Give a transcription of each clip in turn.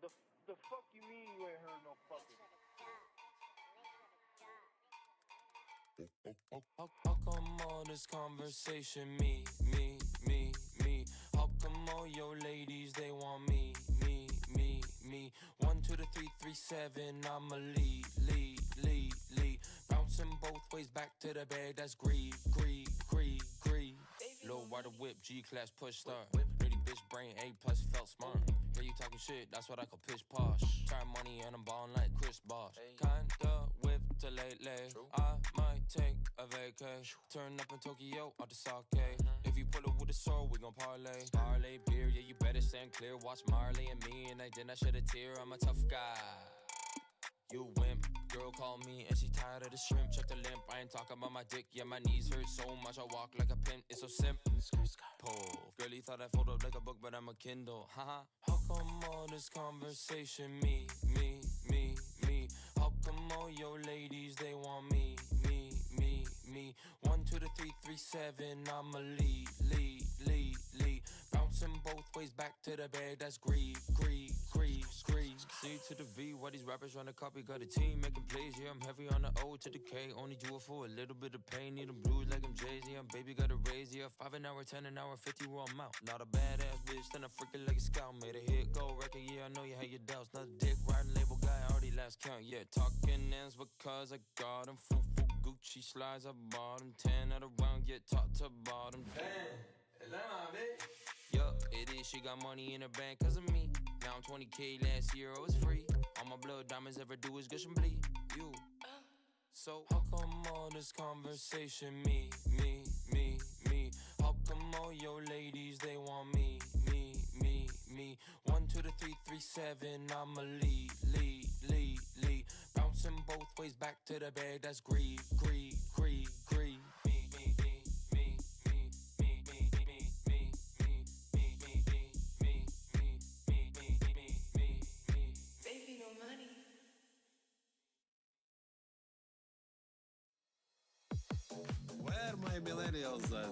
The fuck you mean you ain't heard no fucking? How come all this conversation, me? How come all your ladies, they want me? 1 to the 3, 3, 7, I'ma lead. Bouncing both ways back to the bag, that's greed. Low water whip, G-class push start. Dirty bitch brain, A plus felt smart. Hear you talking shit, that's what I call pitch posh. Try money and I'm ballin' like Chris Bosh. Kinda whipped to lately. I might take a vacay. Turn up in Tokyo, out the sake. If you pull it with a sword, we gon' parlay. Parlay beer, yeah, you better stand clear. Watch Marley and me, and I did not shed a tear. I'm a tough guy. You wimp, girl call me and she tired of the shrimp. Check the limp, I ain't talking about my dick. Yeah, my knees hurt so much, I walk like a pimp. It's so simple. Pull. Girl, you thought I folded up like a book, but I'm a Kindle. Haha. How come all this conversation, me? How come all your ladies, they want me? 1 to the 3, 3, 7, I'ma lead. Bouncing both ways back to the bag, that's greed. C to the V, why these rappers trying to copy? Got a team making plays, yeah, I'm heavy on the O to the K. Only do it for a little bit of pain, need them blues like I'm Jay-Z. I'm baby, got a raise, yeah, 5 an hour, 10 an hour, 50 where I'm out. Not a badass bitch, then I freaking like a scout. Made a hit, go record, yeah, I know you had your doubts. Not a dick riding label guy, already last count, yeah. Talking ends because I got them. Foo Gucci slides, I bought them. 10 at a round, yeah, top to bottom. Damn, is that my bitch? Yup, it is, she got money in her bank cause of me. Now I'm 20K, last year I was free. All my blood diamonds ever do is gush and bleed. You. So how come all this conversation, me? How come all your ladies, they want me? 1 to the 3, 3, 7, I'ma lead. Bouncing both ways back to the bag, that's greed. Baby, no money. Where my millennials at?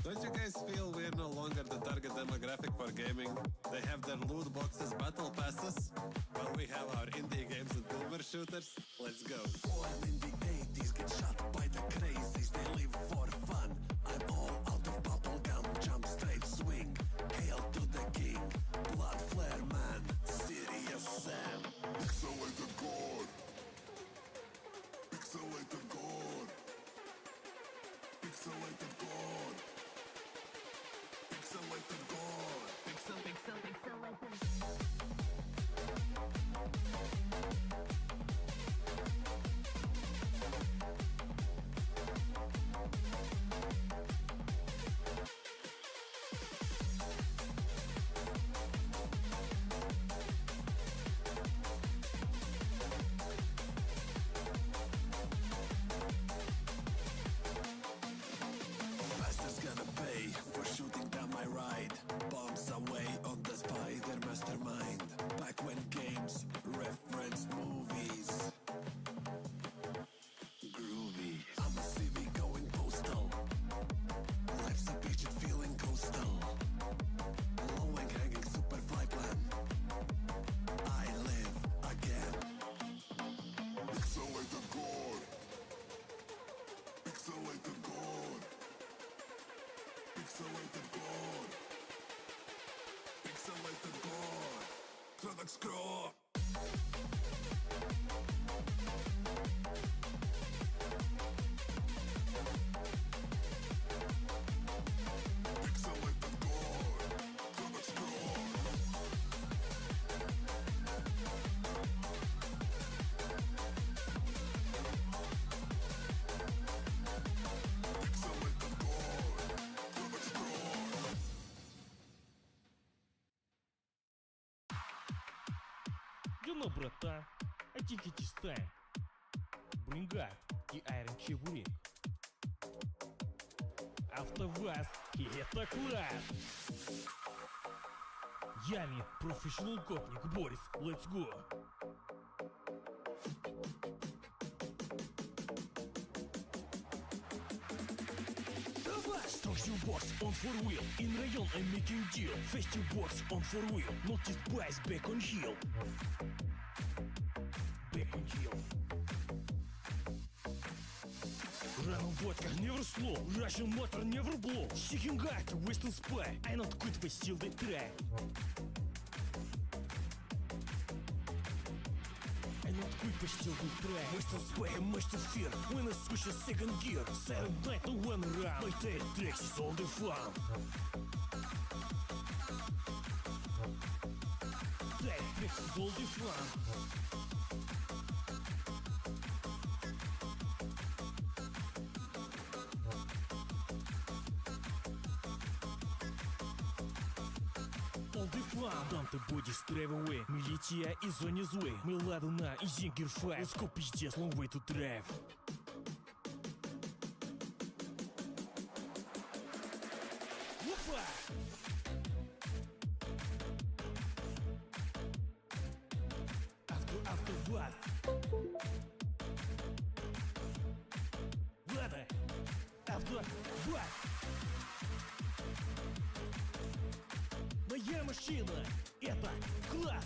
Don't you guys feel we're no longer the target demographic for gaming? They have their loot boxes, battle passes, while we have our indie games and silver shooters. Let's go. Born in the 80s, get shot by the crazies. They live for fun. I'm all out of bubble gum, jump straight swing. Hail to the king, blood flare man, Serious Sam. Pixelated God. Pixelated God. Pixelated God. Pixelated God. Pixelated. Master's gonna pay for shooting down my ride. Bombs away on the spider mastermind. Back when games referenced movies. Groovy. I'm a CV going postal. Life's a beach and feeling coastal. Low-wing hanging super fly plan. I live again. Pixelated God. Pixelated God. Pixelated God. Pixelated God. Product scroll. Pixelated God. Product scroll. Pixelated God. Product scroll. Дюно, братан, а тикети ставим. Бринга и Айрон Чебурек. АвтоВАЗ, и это класс! Ями, профессионал копник, Борис, let's go! Давай! Что ж box on 4-wheel. In rayon I'm making deal. Festive box on 4-wheel. Notice bias back on heel. Back on heel. Run on vodka, never slow. Russian motor never blow. Seeking after western spy. I not quit but still they try. I not quit but still they try. Western spy, master fear. When I switch a second gear. Silent night no one around. My tail tracks is all the fun. Tail tracks is all the fun. Дам ты будешь драйвовый. Мы летя и зоне злы. Мы ладана и зингер файв. Let's go пиздец, long way to drive. Опа! Автоваз. Ладно. Автоваз. Моя машина, это класс!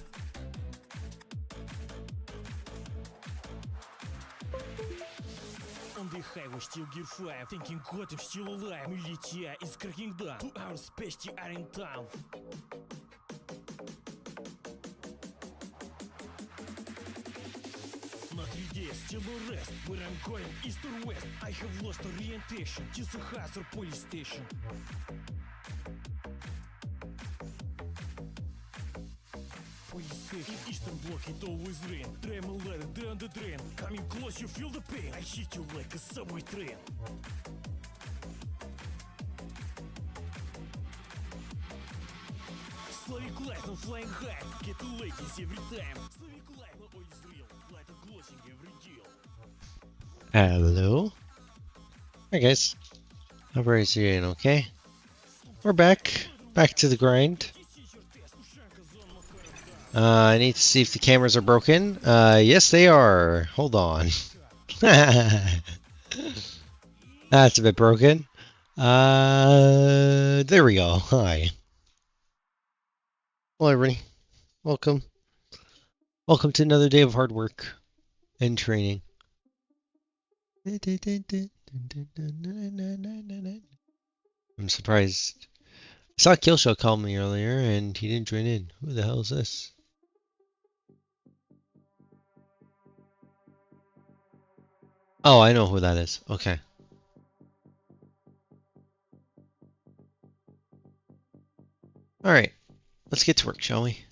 On the highway, still gear 5. Thinking God, I'm still alive. Мы летя is cracking down. 2 hours почти are in town. На 3 days, still no rest. Where I'm going, east or west. I have lost orientation. Just a hazard police station. In eastern block it always rain. Tram a ladder down the drain. Coming close you feel the pain. I hit you like a subway train. Slavic life no flying high. Get the ladies every time. Slavic life no oil is real. Light a glossing every deal. Hello. Hi guys. Hope everybody's doing okay. We're back. Back to the grind. I need to see if the cameras are broken. Yes, they are. Hold on. That's a bit broken. There we go. Hi. Hello, everybody. Welcome. Welcome to another day of hard work and training. I'm surprised. I saw Killshot call me earlier and he didn't join in. Who the hell is this? Oh, I know who that is. Okay. Alright. Let's get to work, shall we?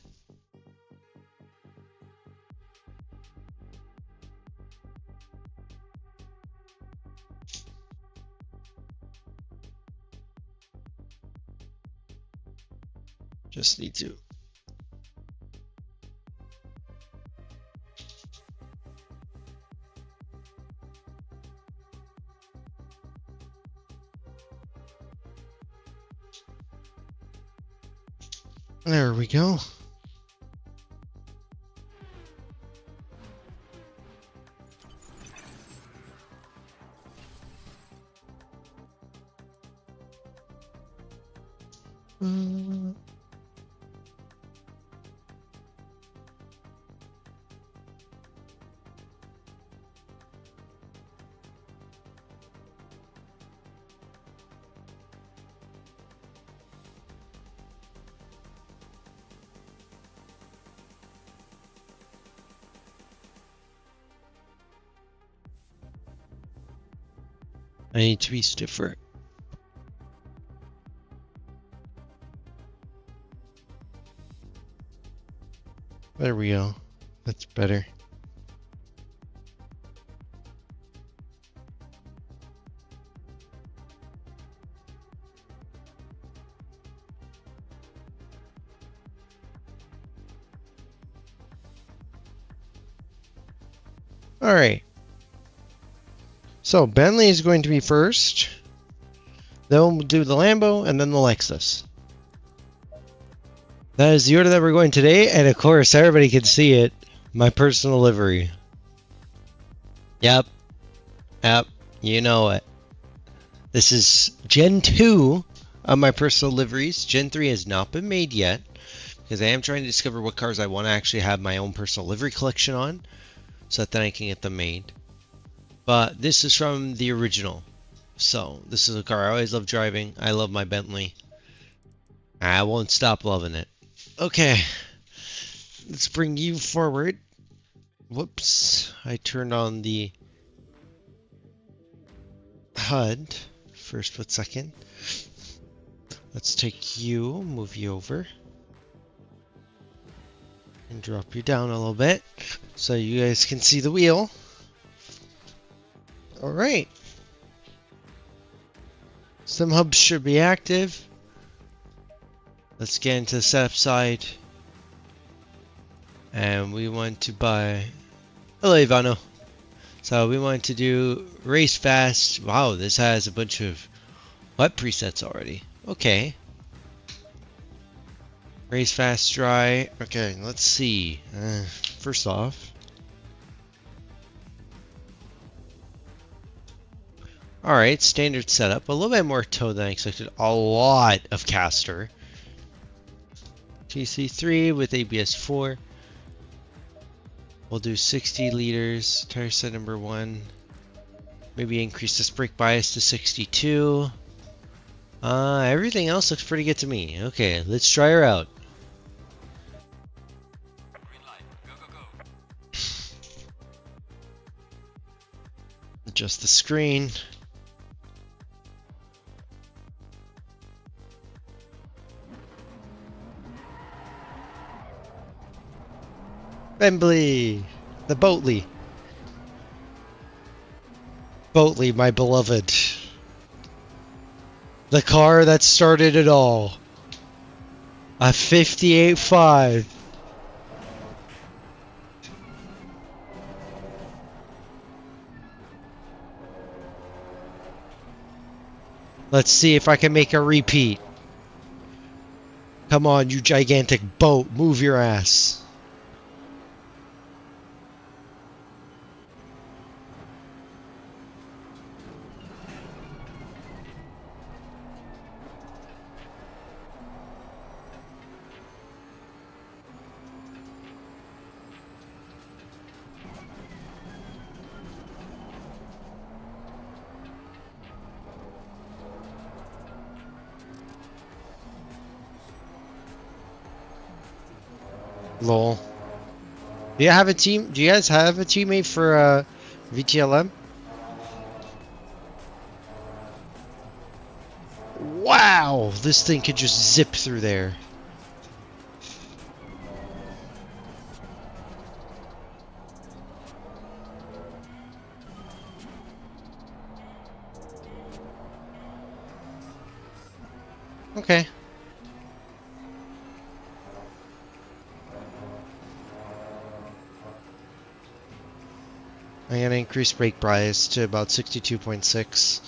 Just need to. There we go. I need to be stiffer. There we go. That's better. All right. So Bentley is going to be first. Then we'll do the Lambo and then the Lexus. That is the order that we're going today, and of course everybody can see it. My personal livery. Yep, you know it. This is Gen 2 on my personal liveries. Gen 3 has not been made yet, because I am trying to discover what cars I want to actually have my own personal livery collection on, so that then I can get them made. But this is from the original. So, this is a car I always love driving. I love my Bentley. I won't stop loving it. Okay. Let's bring you forward. Whoops. I turned on the HUD. First split second. Let's take you, move you over. And drop you down a little bit so you guys can see the wheel. Alright. Some hubs should be active. Let's get into the setup side. And we want to buy... Hello, Ivano. So we want to do race fast. Wow, this has a bunch of wet presets already. Okay. Race fast, dry. Okay, let's see. First off. Alright, standard setup. A little bit more tow than I expected. A lot of caster. TC3 with ABS 4. We'll do 60 liters. Tire set number 1. Maybe increase this brake bias to 62. Everything else looks pretty good to me. Okay, let's try her out. Green light. Go, go, go. Adjust the screen. Bentley, the Boatley. Boatley, my beloved. The car that started it all. A 58.5. Let's see if I can make a repeat. Come on, you gigantic boat, move your ass. Lol. Do you have a team? Do you guys have a teammate for VTLM? Wow, this thing could just zip through there. Okay. I'm gonna increase brake bias to about 62.6.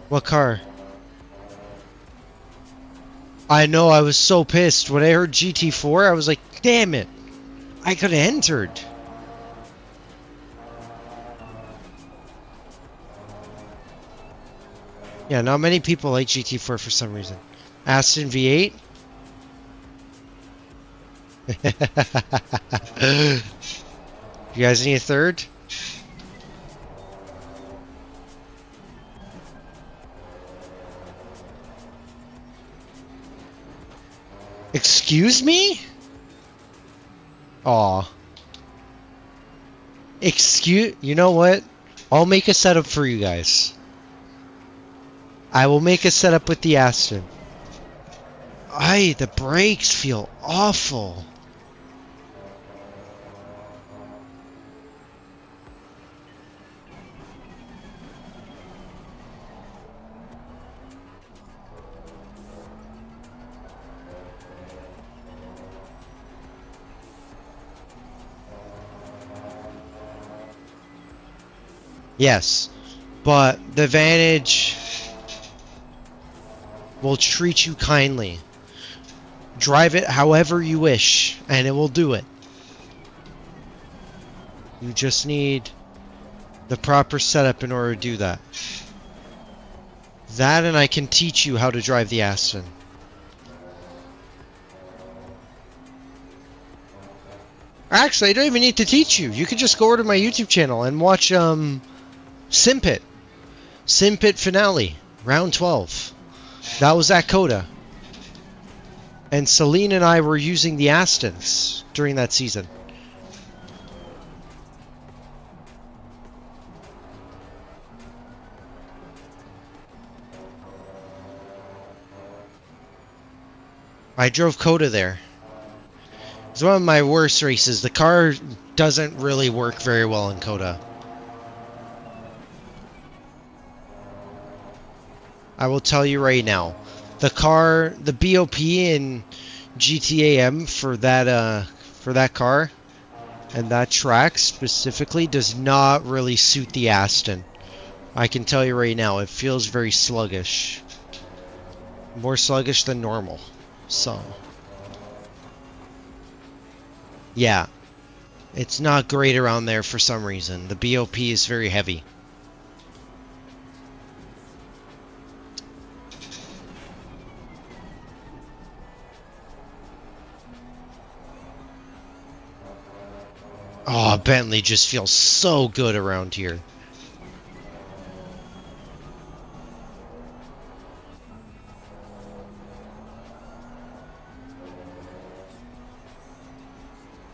What car? I know, I was so pissed. When I heard GT4, I was like, damn it. I could have entered. Yeah, not many people like GT4 for some reason. Aston V8? You guys need a third? Excuse me? Aw. You know what? I'll make a setup for you guys. I will make a setup with the Aston. Aye, the brakes feel awful. Yes, but the Vantage will treat you kindly. Drive it however you wish, and it will do it. You just need the proper setup in order to do that. That, and I can teach you how to drive the Aston. Actually, I don't even need to teach you. You could just go over to my YouTube channel and watch Simpit. Simpit finale, round 12. That was at Coda. And Celine and I were using the Astons during that season. I drove Coda there. It's one of my worst races. The car doesn't really work very well in Coda. I will tell you right now. The car, the BOP in GTAM for that car and that track specifically does not really suit the Aston. I can tell you right now, it feels very sluggish. More sluggish than normal. So, yeah, it's not great around there for some reason. The BOP is very heavy. Oh, Bentley just feels so good around here.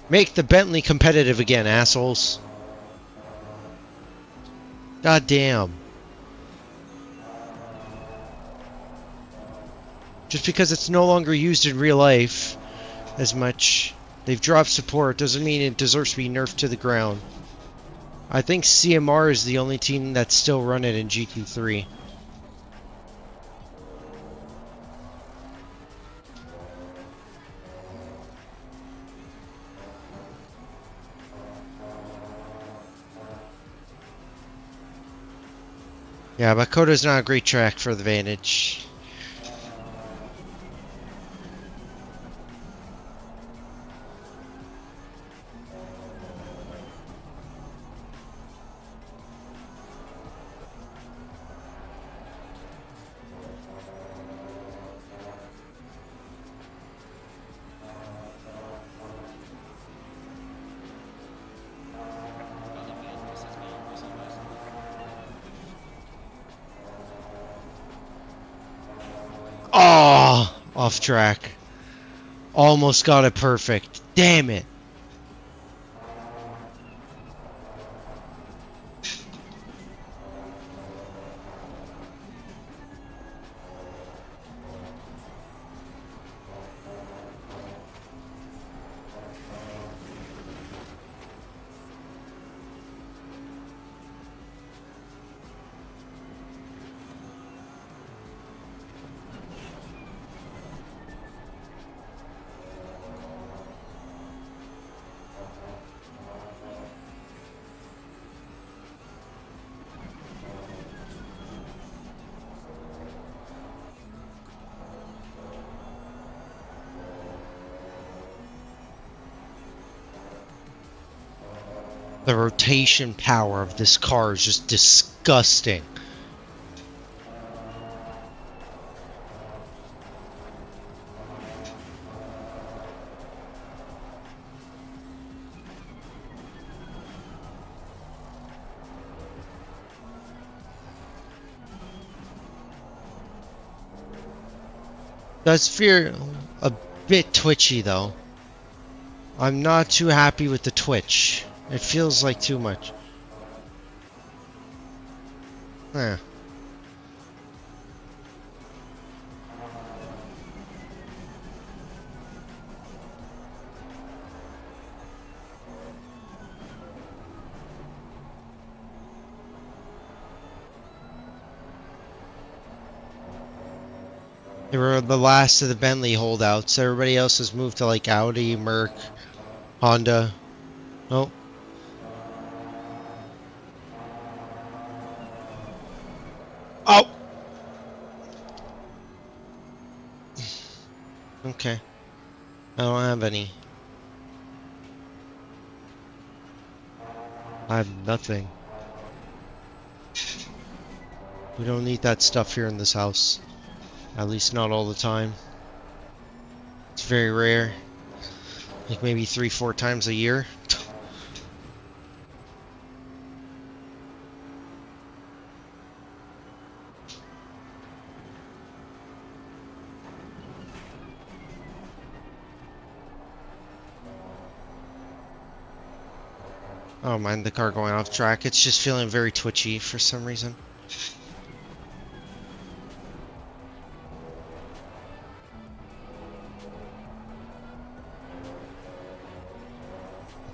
Make the Bentley competitive again, assholes. God damn. Just because it's no longer used in real life as much, they've dropped support, doesn't mean it deserves to be nerfed to the ground. I think CMR is the only team that's still running in GT3. Yeah, but Coda's not a great track for the Vantage. Oh, off track. Almost got it perfect. Damn it. The rotation power of this car is just disgusting. Does feel a bit twitchy though. I'm not too happy with the twitch. It feels like too much. Eh. They were the last of the Bentley holdouts. Everybody else has moved to like Audi, Merc, Honda. Oh. Oh! Okay. I don't have any. I have nothing. We don't need that stuff here in this house. At least not all the time. It's very rare. Like maybe 3-4 times a year. I don't mind the car going off track. It's just feeling very twitchy for some reason.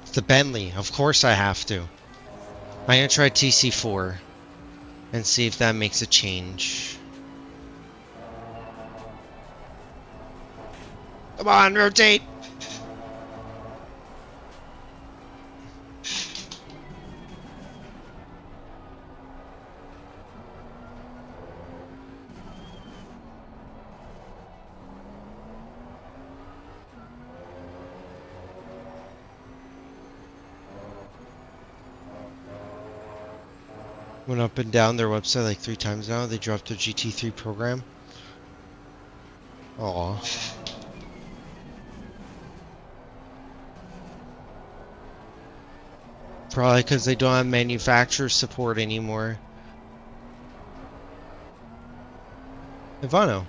It's the Bentley. Of course I have to. I'm gonna try TC4 and see if that makes a change. Come on, rotate! Went up and down their website like 3 times now. They dropped their GT3 program. Aw. Probably because they don't have manufacturer support anymore. Ivano.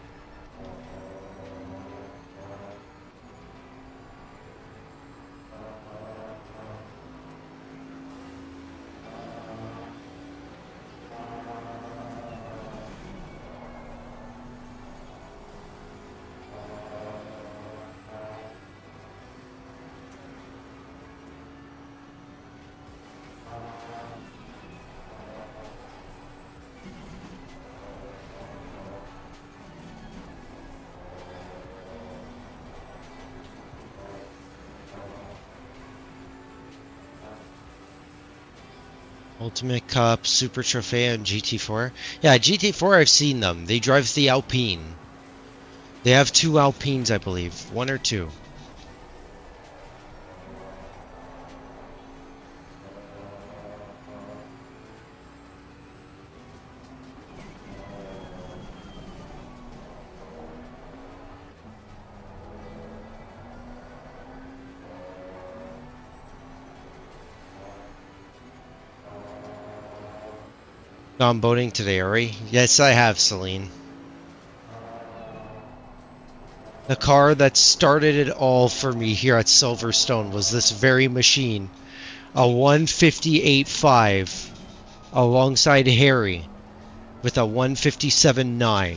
Ultimate Cup, Super Trophy, and GT4. Yeah, GT4, I've seen them. They drive the Alpine. They have 2 Alpines, I believe. 1 or 2. Gone boating today, Ori? Yes, I have, Celine. The car that started it all for me here at Silverstone was this very machine. A 158.5 alongside Harry with a 157.9.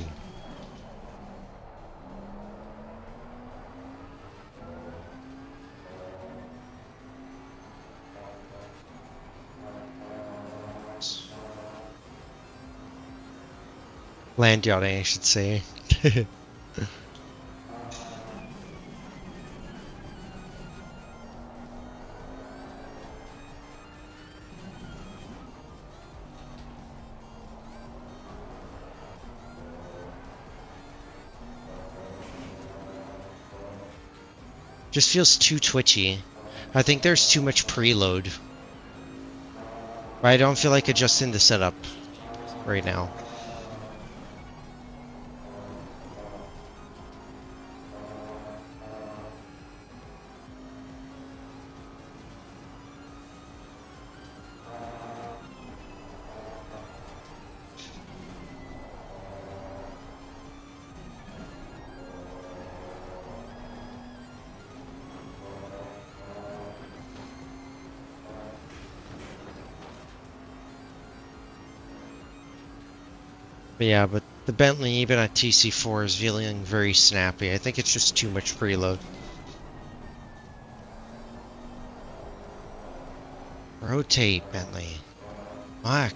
Land yachting, I should say. Just feels too twitchy. I think there's too much preload. I don't feel like adjusting the setup right now. But yeah, but the Bentley, even at TC4, is feeling very snappy. I think it's just too much preload. Rotate, Bentley. Whack.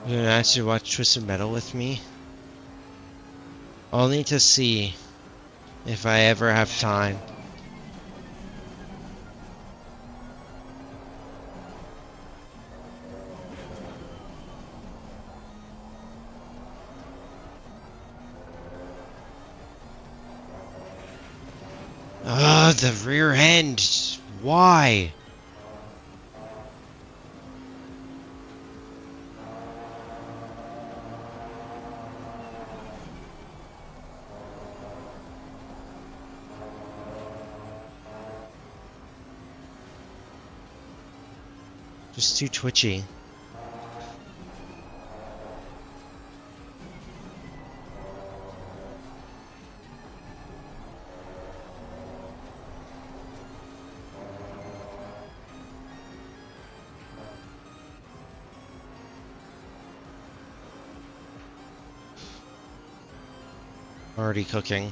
You're gonna actually watch Twisted Metal with me? Only to see if I ever have time. Ugh, the rear end. Why? Just too twitchy. Already cooking.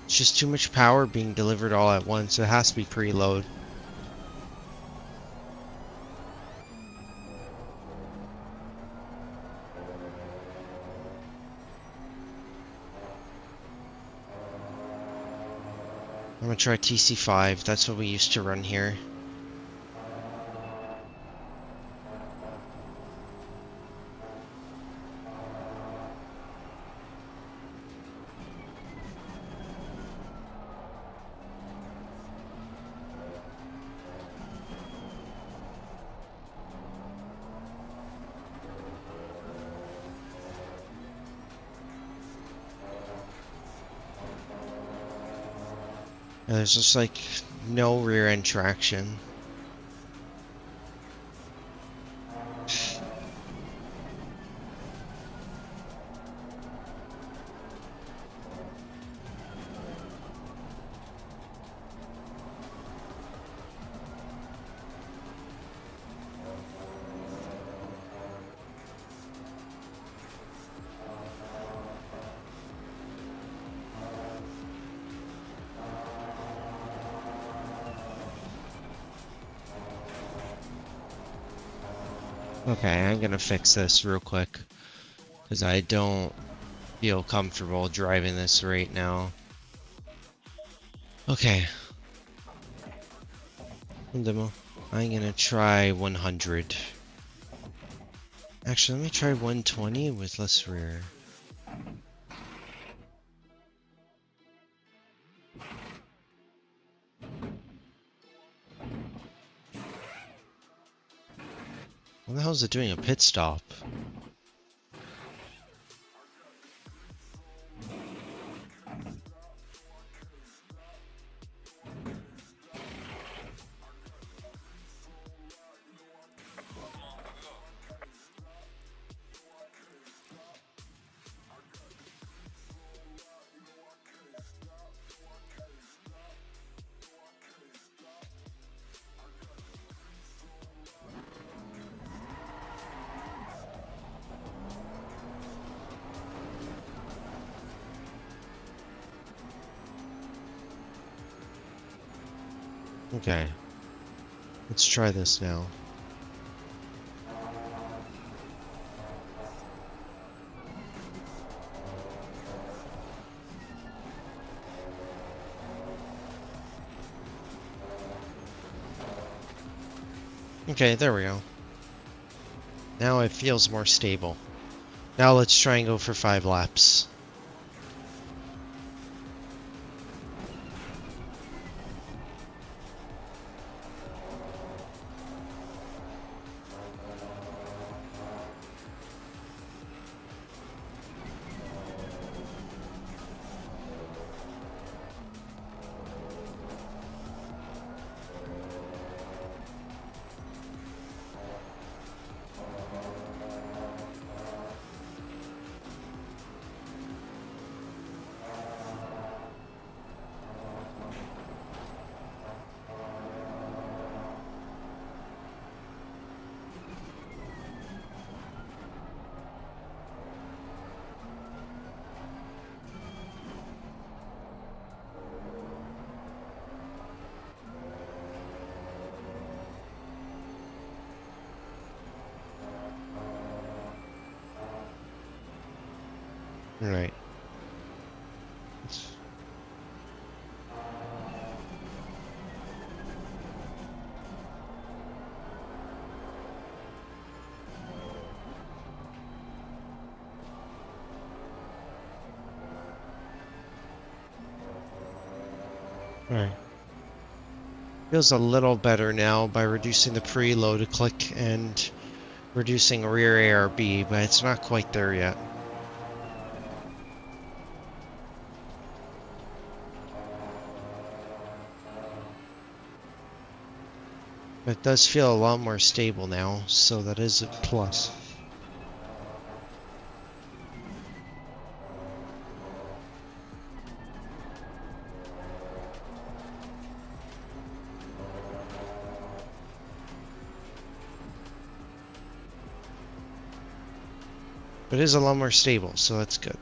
It's just too much power being delivered all at once. It has to be preload. I'm gonna try TC5. That's what we used to run here. And there's just like no rear end traction. Okay, I'm gonna fix this real quick, because I don't feel comfortable driving this right now. Okay. Demo. I'm gonna try 100. Actually, let me try 120 with less rear. What the hell is it doing a pit stop? Okay. Let's try this now. Okay, there we go. Now it feels more stable. Now let's try and go for 5 laps. Right. Right. Feels a little better now by reducing the preload click and reducing rear ARB, but it's not quite there yet. But it does feel a lot more stable now, so that is a plus. But it is a lot more stable, so that's good.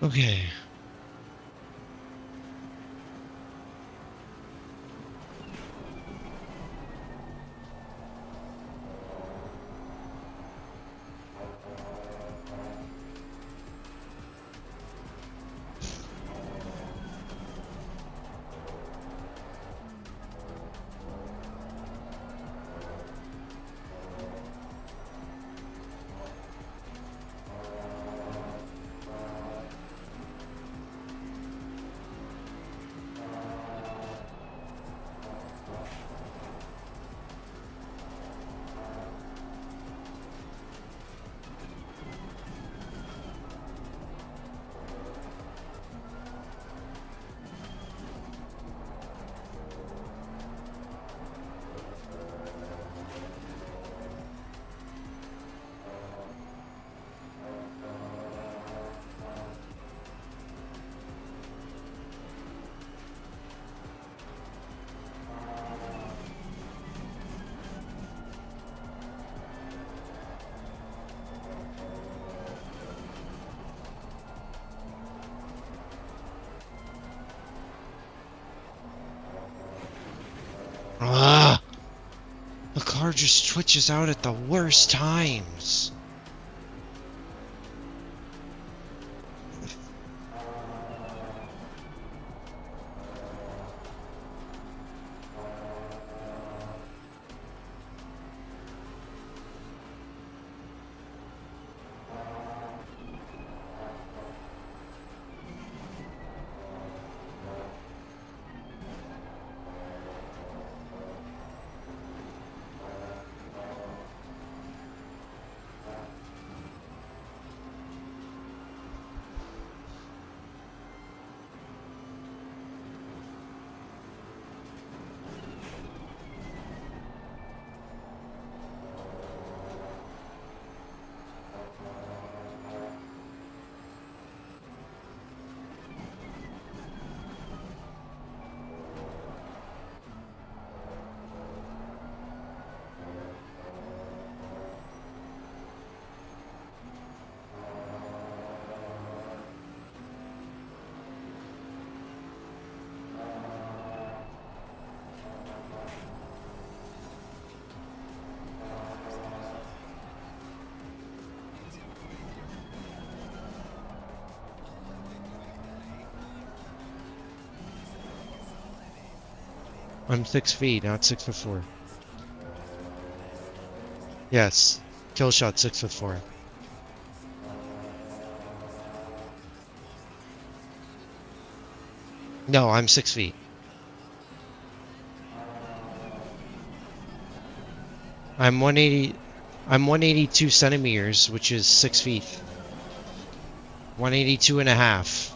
Okay. Ah! The car just twitches out at the worst times. I'm 6 feet, not 6'4". Yes. Kill shot 6'4". No, I'm 6 feet. I'm 180. I'm 182 centimeters, which is 6 feet. 182 and a half.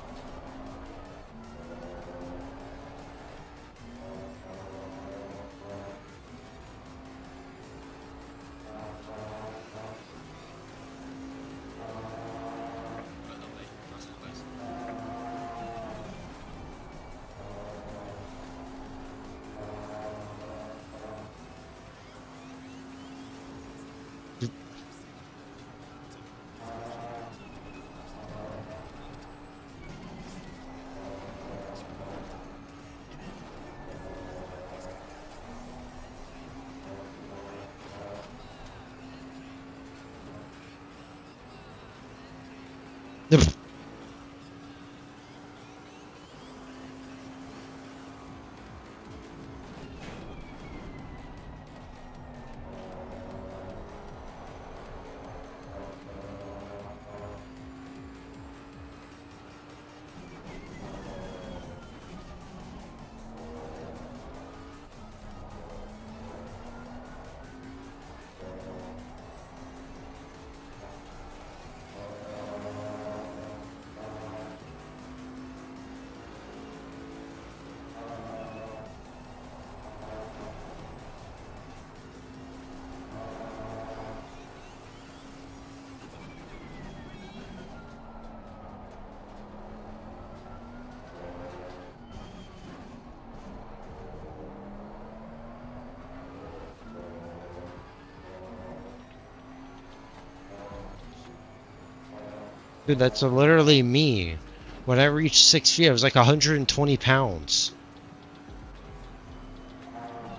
Dude, that's literally me. When I reached 6 feet, I was like 120 pounds.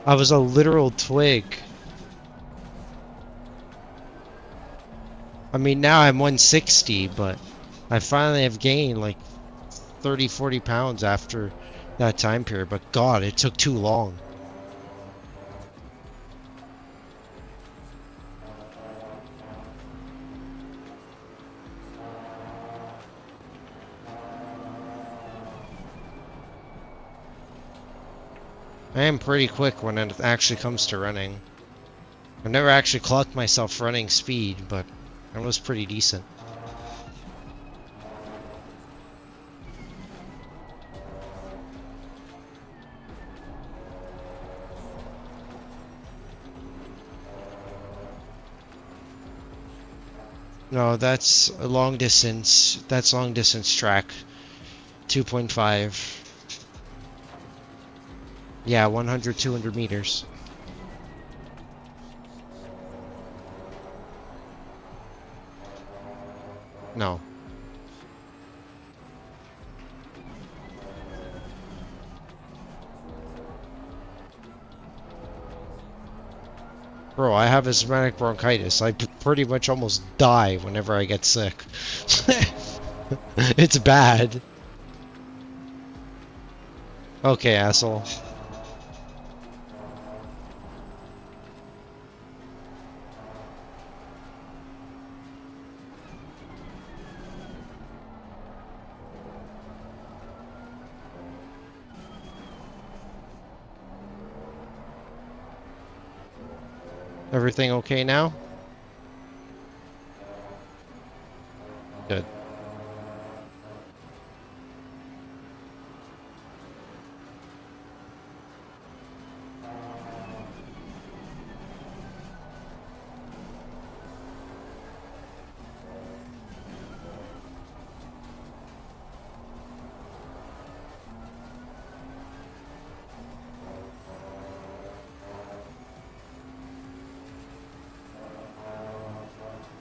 I was a literal twig. I mean, now I'm 160, but I finally have gained like 30, 40 pounds after that time period. But God, it took too long. I am pretty quick when it actually comes to running. I've never actually clocked myself running speed, but I was pretty decent. No, that's a long distance. That's long distance track. 2.5. Yeah, 100, 200 meters. No. Bro, I have asthmatic bronchitis. I pretty much almost die whenever I get sick. It's bad. Okay, asshole. Everything okay now? Good.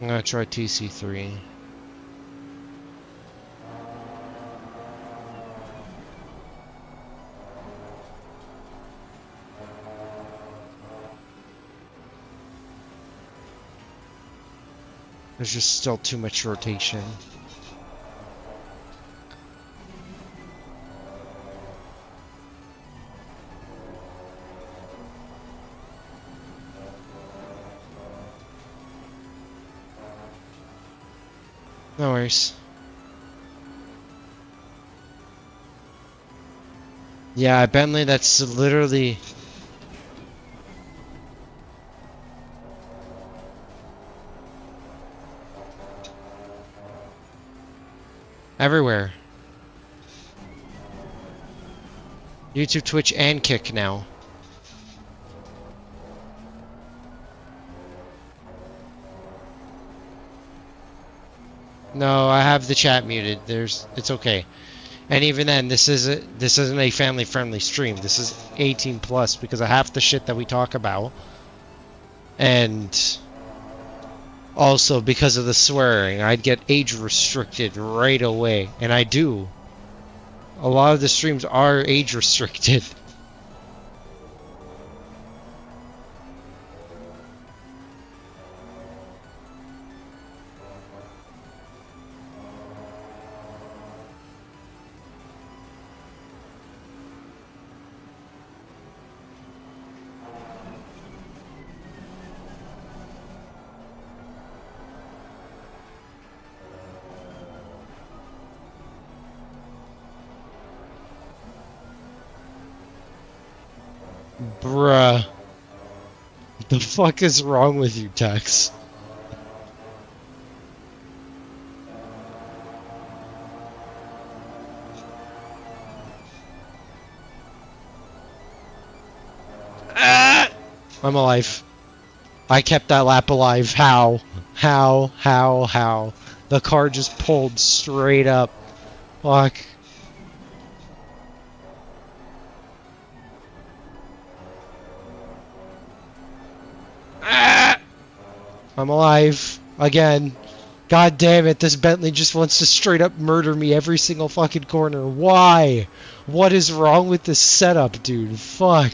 I'm gonna try TC3. There's just still too much rotation. No worries. Yeah, Bentley, that's literally... everywhere. YouTube, Twitch, and Kick now. No, I have the chat muted. It's okay. And even then, this isn't a family-friendly stream. This is 18 plus because of half the shit that we talk about, and also because of the swearing. I'd get age restricted right away, and I do. A lot of the streams are age restricted. Bruh. What the fuck is wrong with you, Tex? Ah! I'm alive. I kept that lap alive. How? How? The car just pulled straight up. Fuck. Ah! I'm alive. Again. God damn it, this Bentley just wants to straight up murder me every single fucking corner. Why? What is wrong with this setup, dude? Fuck.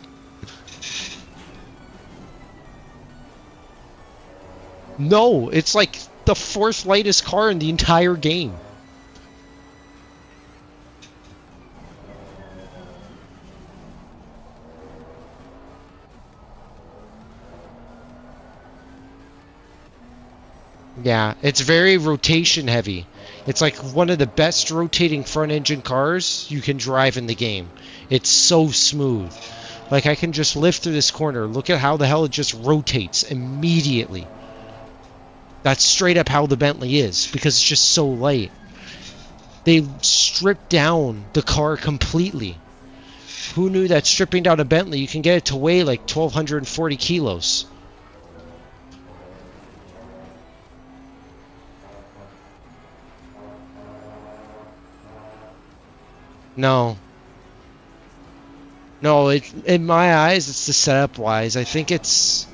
No, it's like the fourth lightest car in the entire game. Yeah, it's very rotation heavy. It's like one of the best rotating front engine cars you can drive in the game. It's so smooth. Like I can just lift through this corner. Look at how the hell it just rotates immediately. That's straight up how the Bentley is, because it's just so light. They stripped down the car completely. Who knew that stripping down a Bentley, you can get it to weigh like 1,240 kilos? No. No, in my eyes, it's the setup wise. I think it's...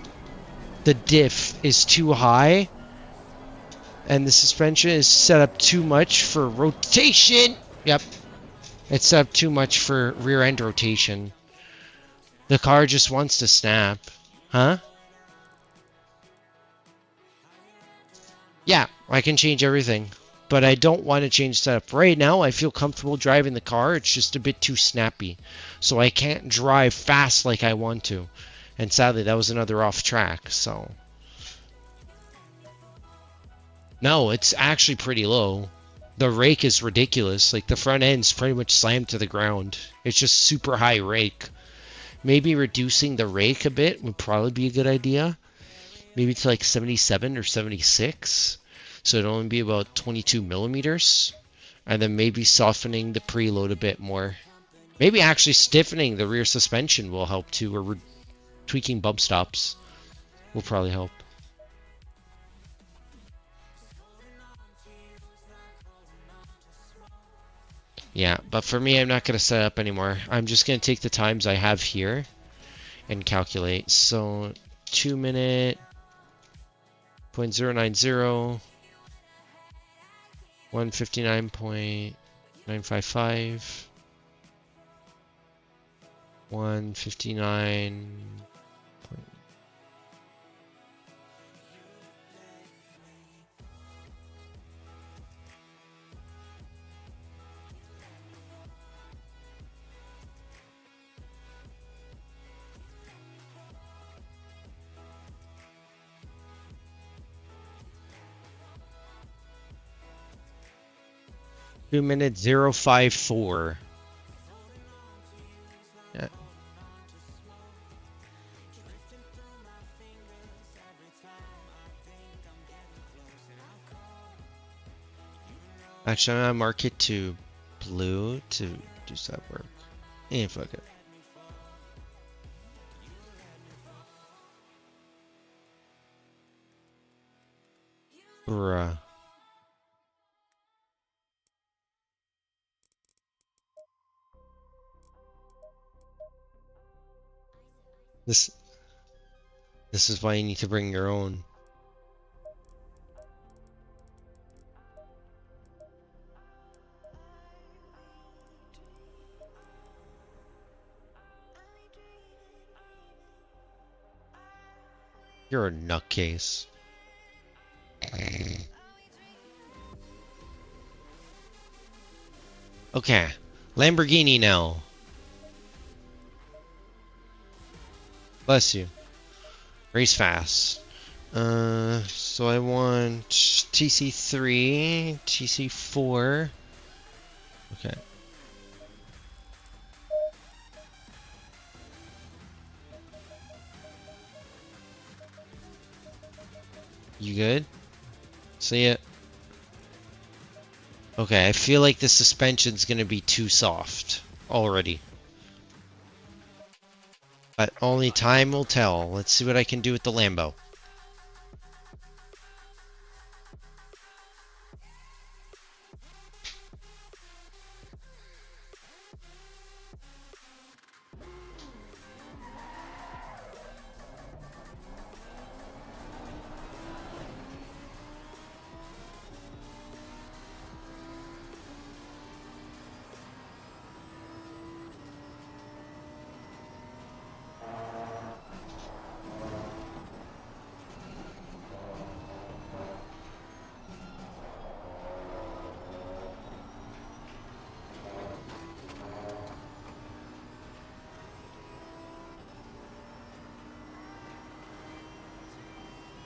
the diff is too high. And the suspension is set up too much for rotation. Yep. It's set up too much for rear end rotation. The car just wants to snap. Huh? Yeah, I can change everything. But I don't want to change setup. Right now, I feel comfortable driving the car. It's just a bit too snappy. So I can't drive fast like I want to. And sadly, that was another off track, so... No, it's actually pretty low. The rake is ridiculous. Like, the front end's pretty much slammed to the ground. It's just super high rake. Maybe reducing the rake a bit would probably be a good idea. Maybe to like 77 or 76. So it'd only be about 22 millimeters. And then maybe softening the preload a bit more. Maybe actually stiffening the rear suspension will help too. Or tweaking bump stops will probably help. Yeah, but for me, I'm not going to set up anymore. I'm just going to take the times I have here and calculate. So 2 minute, 0.090, 159.955, 159. 2 minutes 054. Yeah. Actually, I'm gonna mark it to blue to do that work. Eh, fuck it. Bruh. This is why you need to bring your own. You're a nutcase. Okay, Lamborghini now. Bless you. Race fast. So I want TC3, TC4. Okay. You good? See it? Okay, I feel like the suspension's gonna be too soft already. But only time will tell. Let's see what I can do with the Lambo.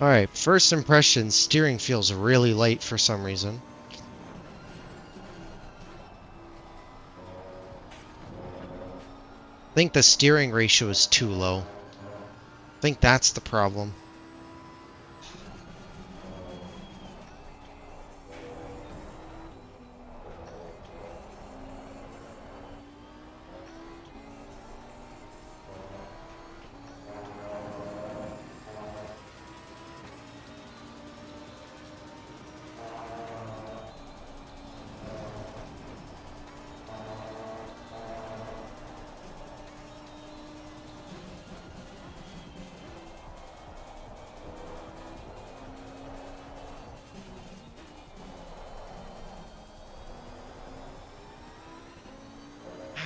Alright, first impression, steering feels really light for some reason. I think the steering ratio is too low. I think that's the problem.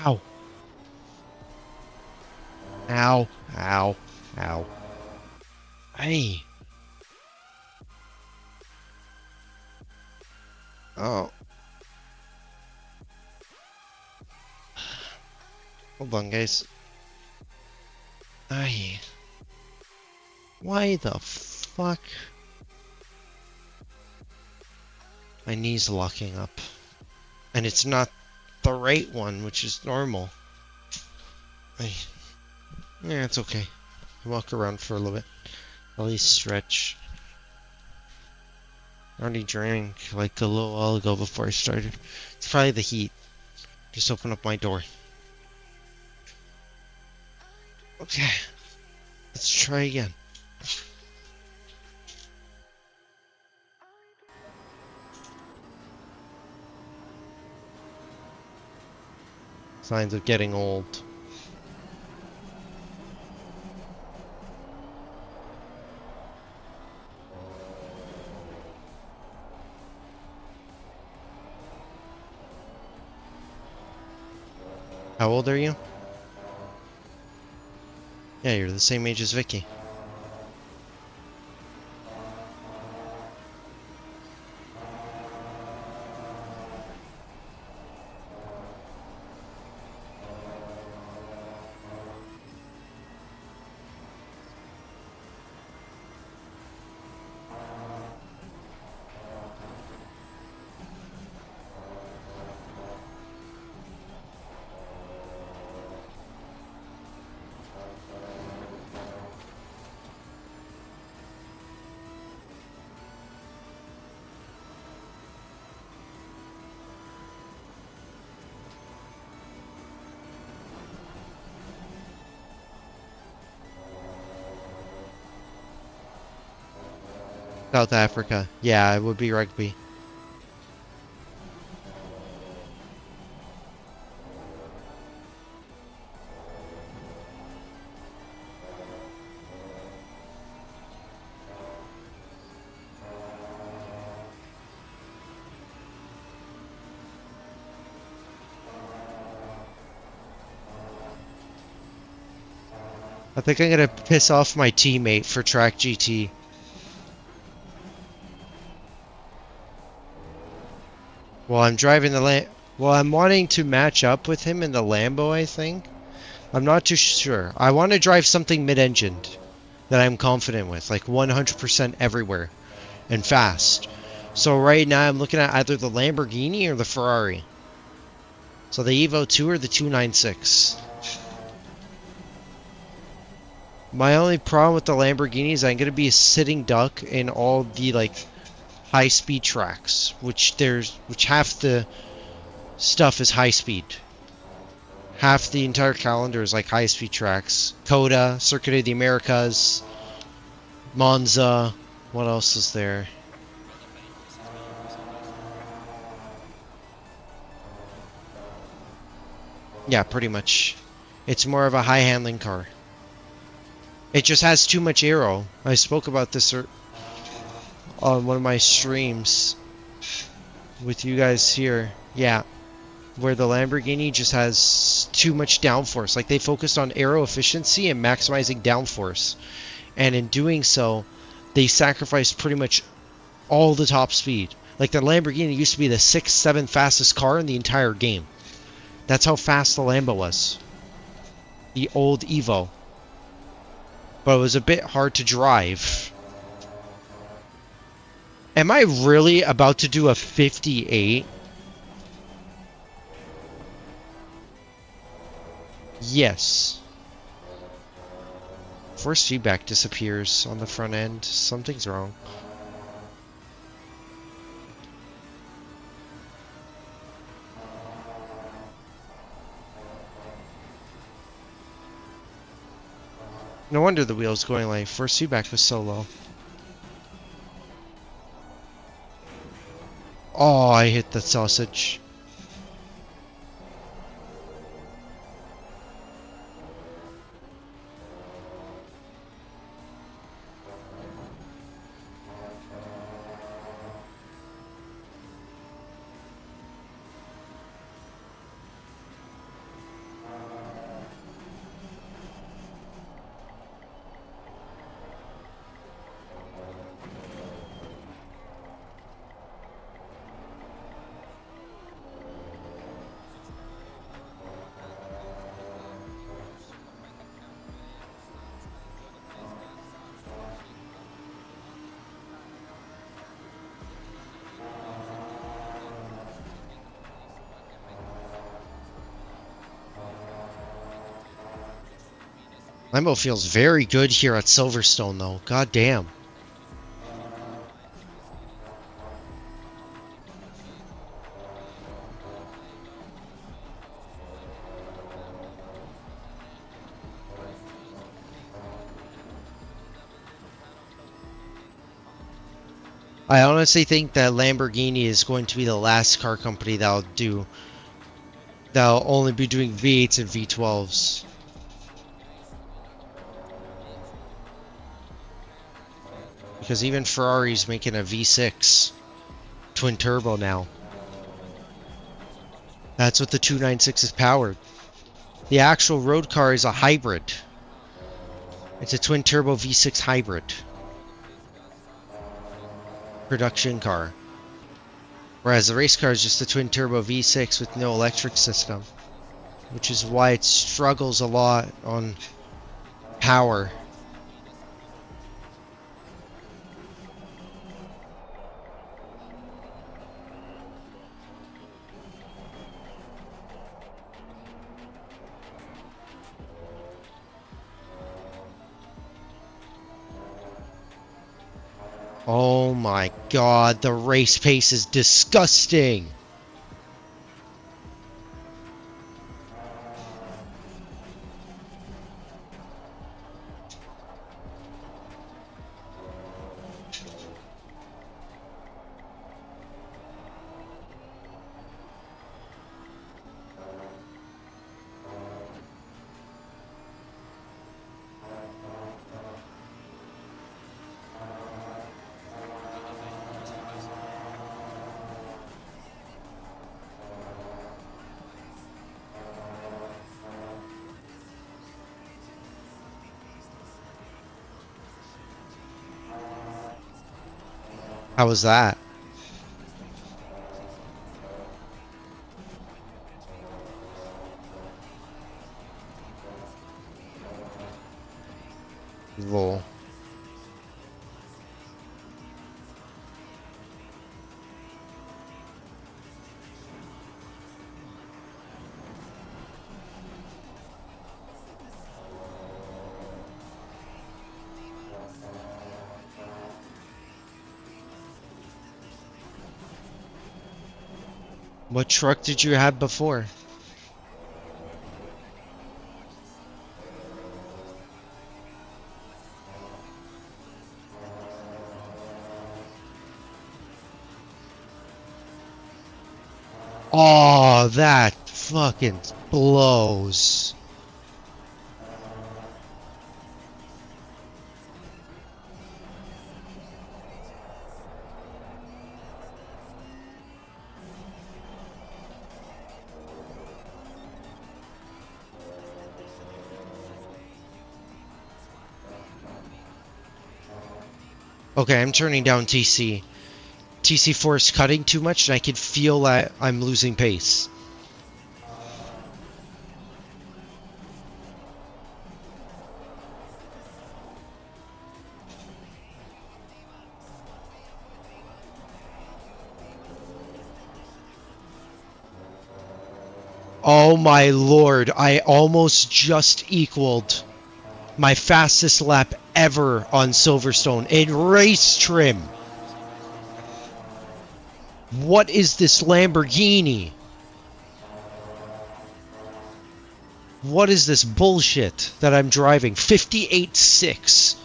Ow. Ow. Ow. Ow. Hey. Oh. Hold on, guys. Aye. Why the fuck? My knee's locking up. And it's not the right one, which is normal. Aye. Yeah, it's okay. Walk around for a little bit. At least stretch. I already drank like a little while ago before I started. It's probably the heat. Just open up my door. Okay. Let's try again. Signs of getting old. How old are you? Yeah, you're the same age as Vicky. South Africa. Yeah, it would be rugby. I think I'm gonna piss off my teammate for track GT. Well, I'm driving the Well, I'm wanting to match up with him in the Lambo, I think. I'm not too sure. I want to drive something mid-engined that I'm confident with, like 100% everywhere and fast. So right now I'm looking at either the Lamborghini or the Ferrari. So the Evo 2 or the 296. My only problem with the Lamborghini is I'm going to be a sitting duck in all the like high speed tracks, which half the stuff is high speed. Half the entire calendar is like high speed tracks. Coda, Circuit of the Americas, Monza, what else is there? Yeah, pretty much. It's more of a high handling car. It just has too much aero. I spoke about this on one of my streams with you guys here. Yeah. Where the Lamborghini just has too much downforce. Like they focused on aero efficiency and maximizing downforce. And in doing so, they sacrificed pretty much all the top speed. Like the Lamborghini used to be the 6th, 7th fastest car in the entire game. That's how fast the Lambo was. The old Evo. But it was a bit hard to drive. Am I really about to do a 58? Yes. Force feedback disappears on the front end. Something's wrong. No wonder the wheel's going like force feedback was so low. Oh, I hit the sausage. Lambo feels very good here at Silverstone, though. God damn. I honestly think that Lamborghini is going to be the last car company that'll only be doing V8s and V12s. Because even Ferrari's making a V6 twin turbo now. That's what the 296 is powered. The actual road car is a hybrid. It's a twin turbo V6 hybrid. Production car. Whereas the race car is just a twin turbo V6 with no electric system. Which is why it struggles a lot on power. Oh my god, the race pace is disgusting. How was that? Lol. What truck did you have before? Oh, that fucking blows. Okay, I'm turning down TC. TC4 is cutting too much and I can feel that I'm losing pace. Oh my lord, I almost just equaled my fastest lap ever on Silverstone in race trim. What is this Lamborghini? What is this bullshit that I'm driving? 58.6.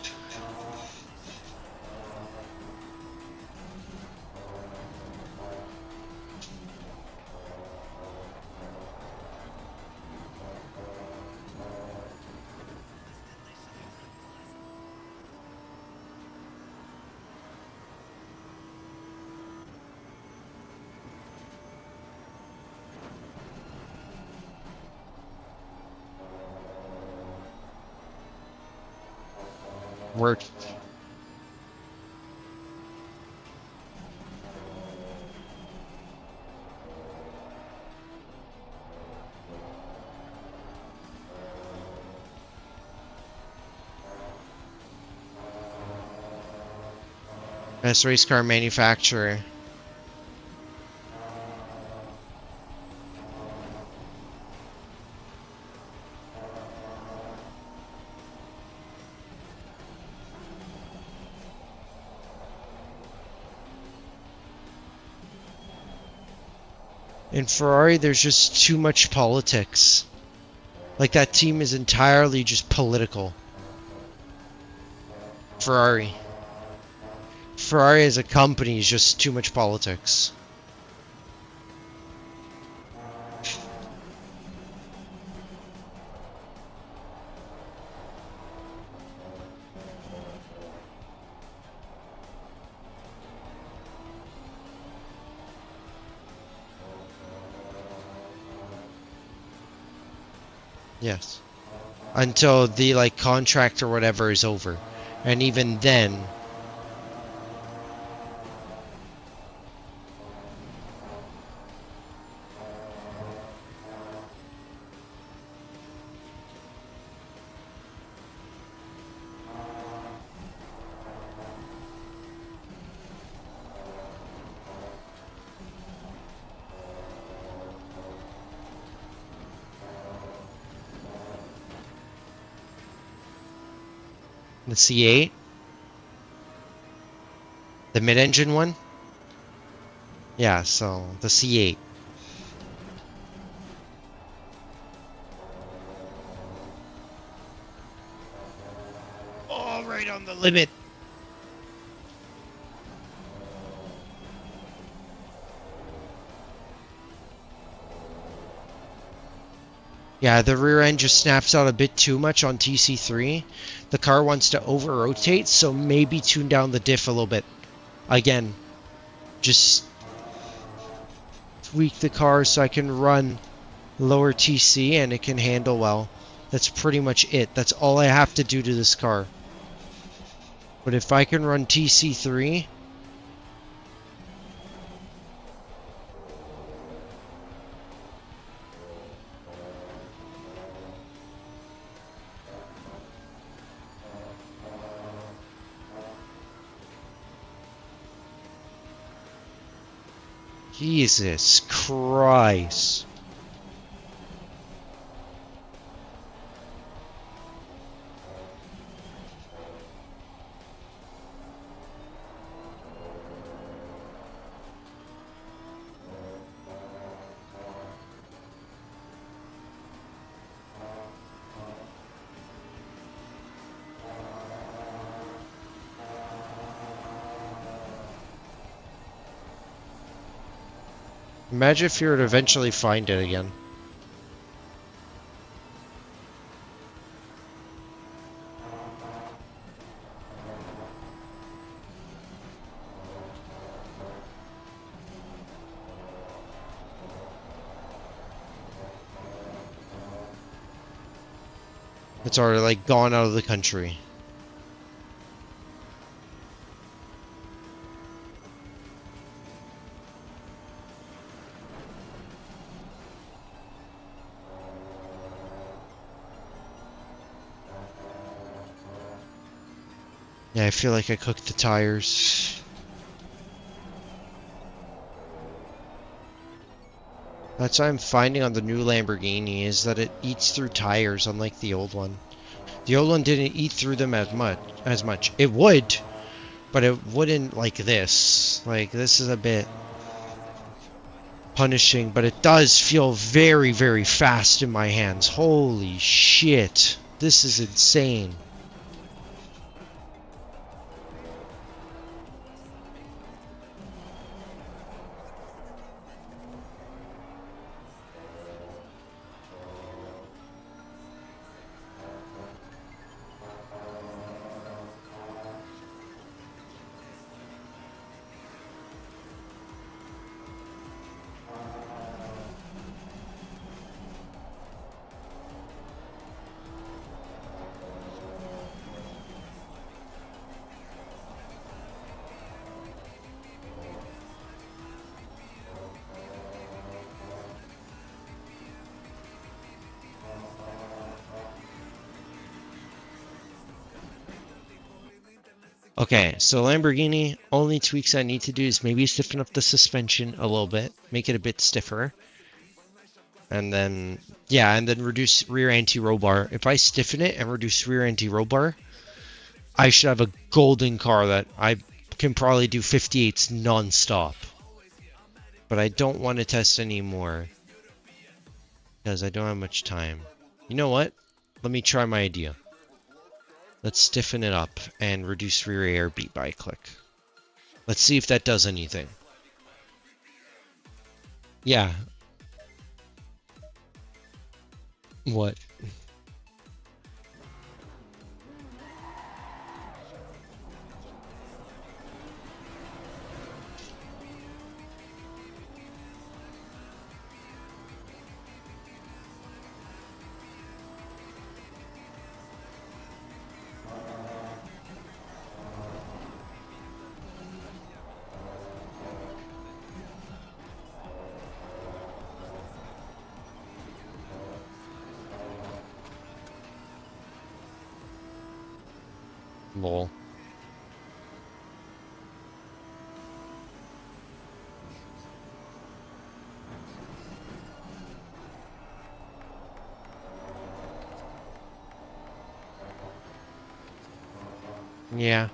Worked. Best race car manufacturer. In Ferrari, there's just too much politics. Like, that team is entirely just political. Ferrari. Ferrari as a company is just too much politics. Yes. Until the, like, contract or whatever is over. And even then... The C8? The mid-engine one? Yeah, so the C8. Oh, right on the limit. Yeah, the rear end just snaps out a bit too much on TC3. The car wants to over-rotate, so maybe tune down the diff a little bit. Again, just tweak the car so I can run lower TC and it can handle well. That's pretty much it. That's all I have to do to this car. But if I can run TC3 Jesus Christ. Imagine if you were to eventually find it again. It's already like gone out of the country. Yeah, I feel like I cooked the tires. That's what I'm finding on the new Lamborghini is that it eats through tires unlike the old one. The old one didn't eat through them as much. It would, but it wouldn't like this. Like this is a bit punishing, but it does feel very, very fast in my hands. Holy shit. This is insane. Okay, so Lamborghini, only tweaks I need to do is maybe stiffen up the suspension a little bit, make it a bit stiffer. And then, yeah, and then reduce rear anti-roll bar. If I stiffen it and reduce rear anti-roll bar, I should have a golden car that I can probably do 58s non-stop. But I don't want to test anymore because I don't have much time. You know what? Let me try my idea. Let's stiffen it up and reduce rear air beat by a click. Let's see if that does anything. Yeah. What? Lol. Yeah.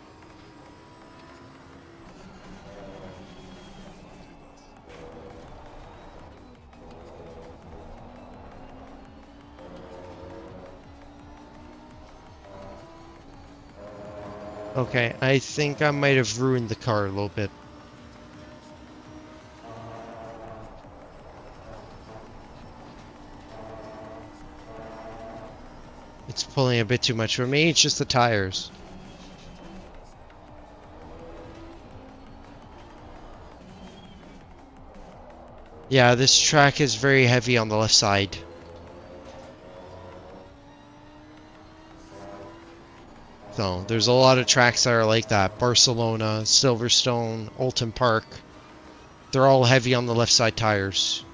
Okay, I think I might have ruined the car a little bit. It's pulling a bit too much for me, it's just the tires. Yeah, this track is very heavy on the left side. So, there's a lot of tracks that are like that. Barcelona, Silverstone, Oulton Park. They're all heavy on the left side tires.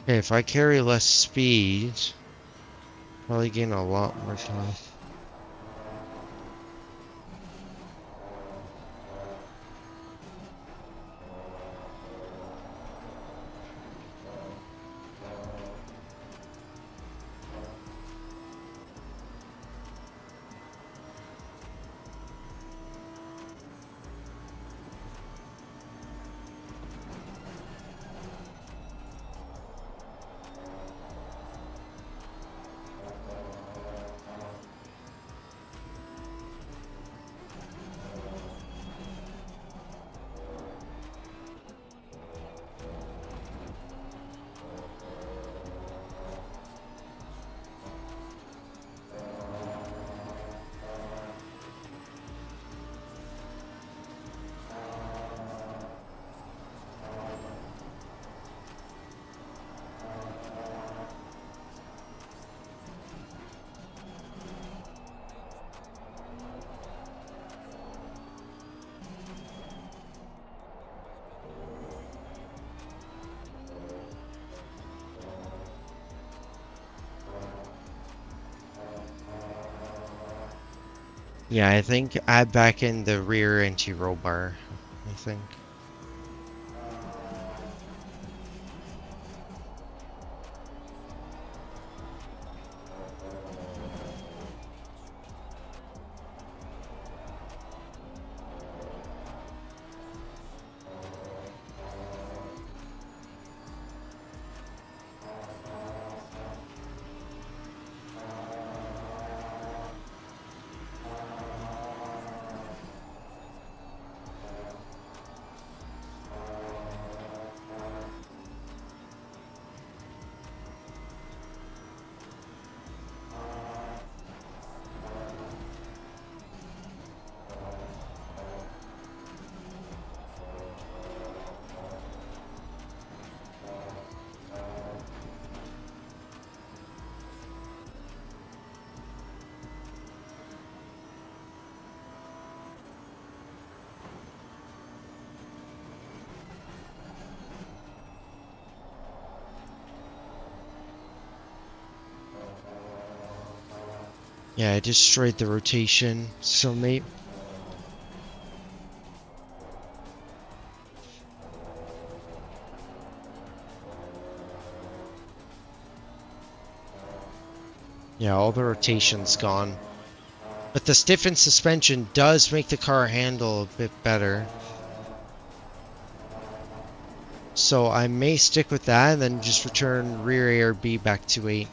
Okay, if I carry less speed, probably gain a lot more time. Yeah, I think add back in the rear anti-roll bar, I think. Yeah, I destroyed the rotation, so mate. Yeah, all the rotation's gone. But the stiffened suspension does make the car handle a bit better. So I may stick with that and then just return rear ARB back to 8.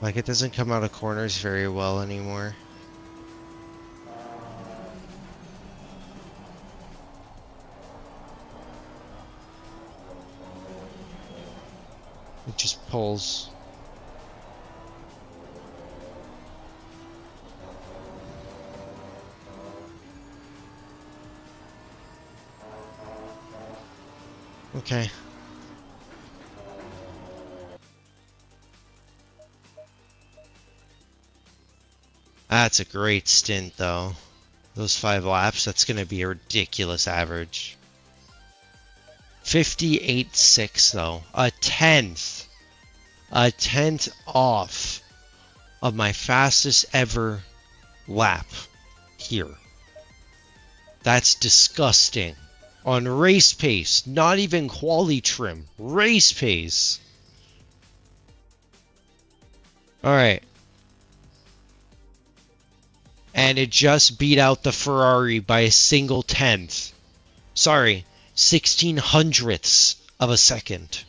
Like, it doesn't come out of corners very well anymore. It just pulls. Okay. That's a great stint, though. Those 5 laps, that's going to be a ridiculous average. 58.6, though. A tenth. A tenth off of my fastest ever lap here. That's disgusting. On race pace, not even quali trim. Race pace. Alright. And it just beat out the Ferrari by a single tenth. Sorry, 1600ths of a second.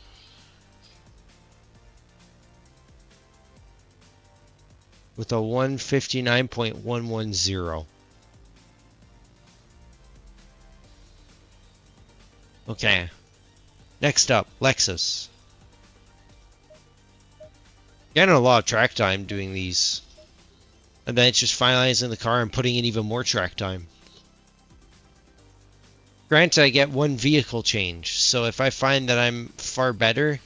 With a 159.110. Okay. Next up, Lexus. Getting a lot of track time doing these. And then it's just finalizing the car and putting in even more track time. Granted, I get one vehicle change, so if I find that I'm far better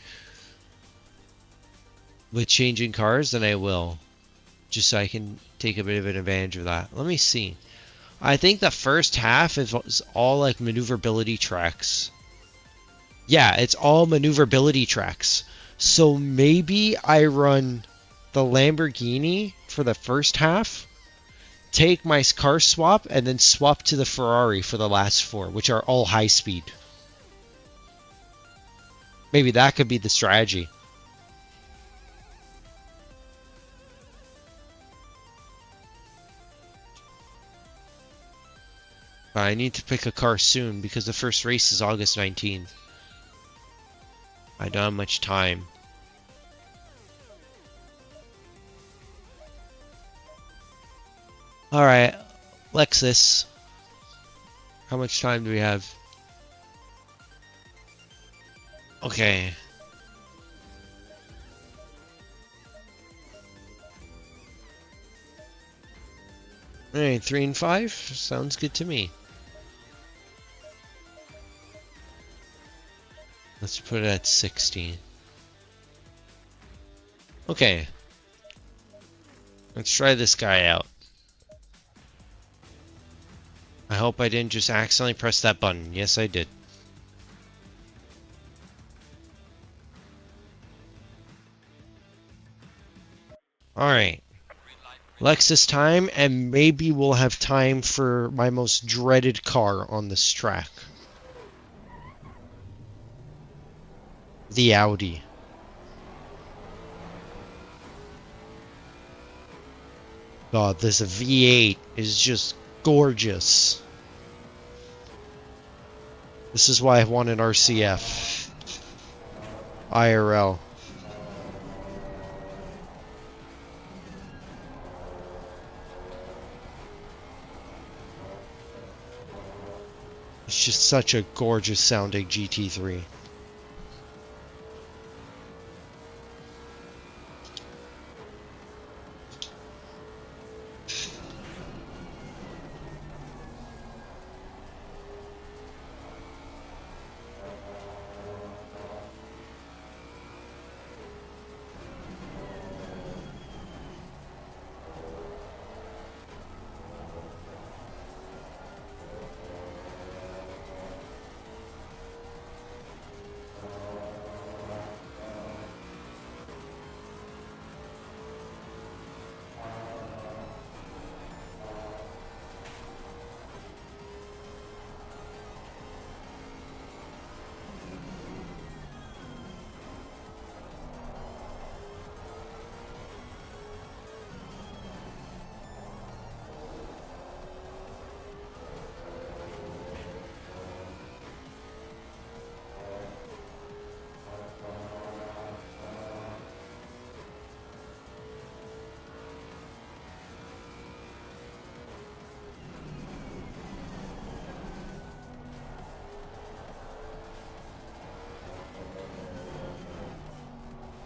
with changing cars, then I will. Just so I can take a bit of an advantage of that. Let me see. I think the first half is all like maneuverability tracks. Yeah, it's all maneuverability tracks. So maybe I run the Lamborghini for the first half, take my car swap, and then swap to the Ferrari for the last 4, which are all high speed. Maybe that could be the strategy. I need to pick a car soon because the first race is August 19th. I don't have much time. Alright, Lexus. How much time do we have? Okay. Alright, 3 and 5? Sounds good to me. Let's put it at 60. Okay. Let's try this guy out. I hope I didn't just accidentally press that button. Yes, I did. Alright. Lexus time, and maybe we'll have time for my most dreaded car on this track. The Audi. God, this V8 is just gorgeous. This is why I want an RCF. IRL. It's just such a gorgeous sounding GT3.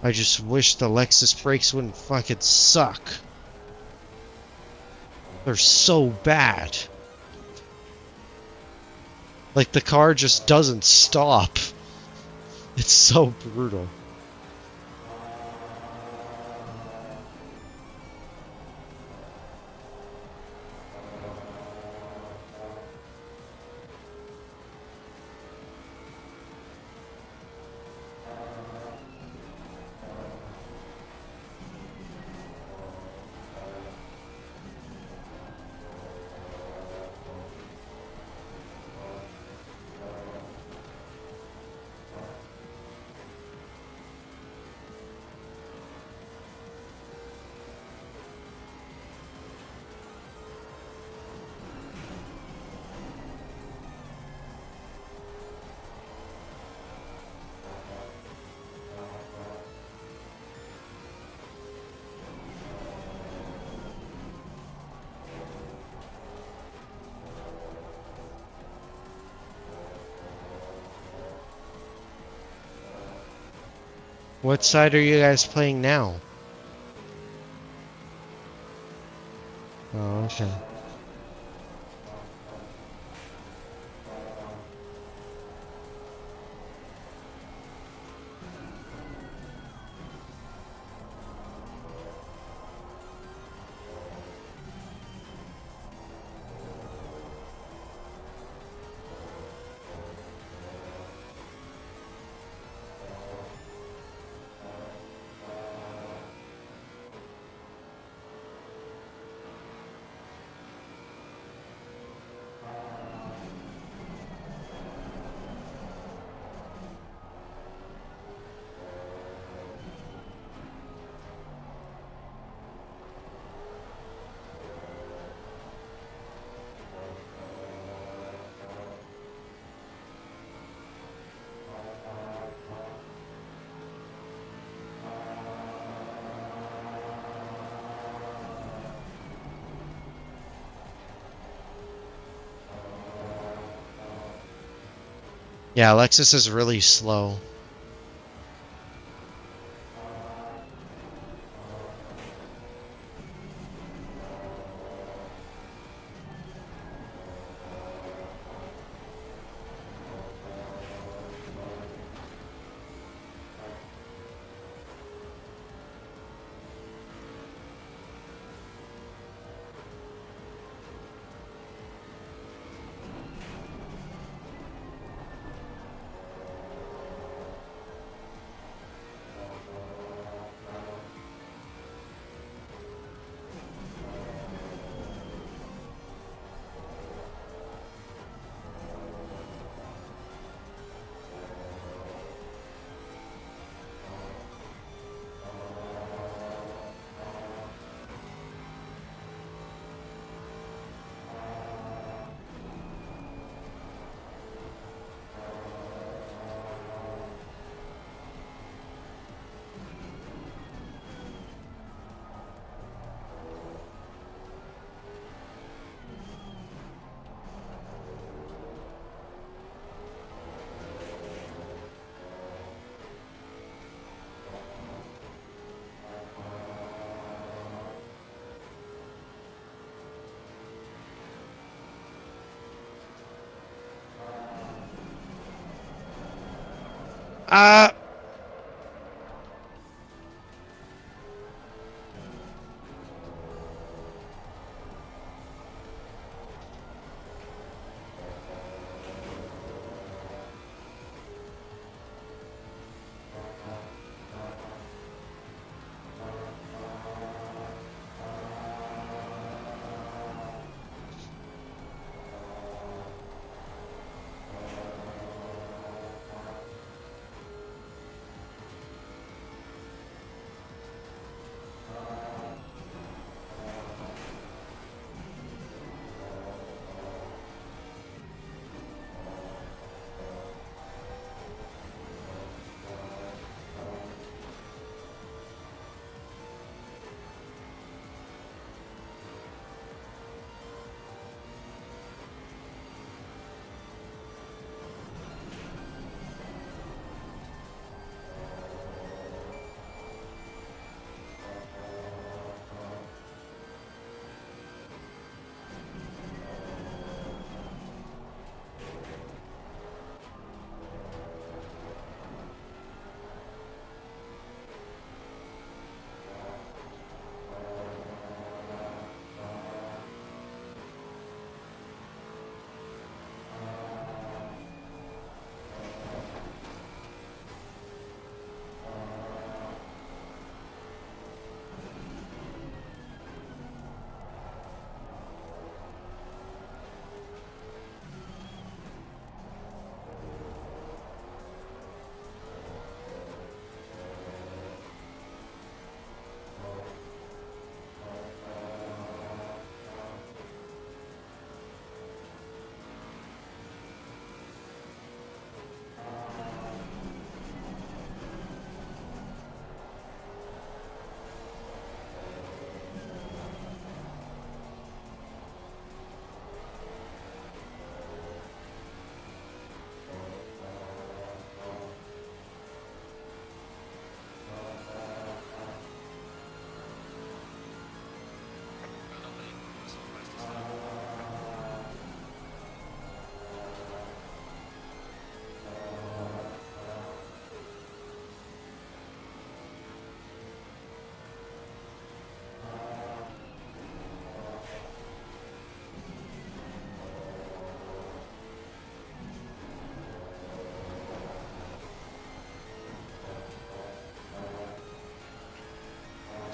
I just wish the Lexus brakes wouldn't fucking suck. They're so bad. Like, the car just doesn't stop. It's so brutal. What side are you guys playing now? Oh, okay. Yeah, Lexus is really slow. Ah!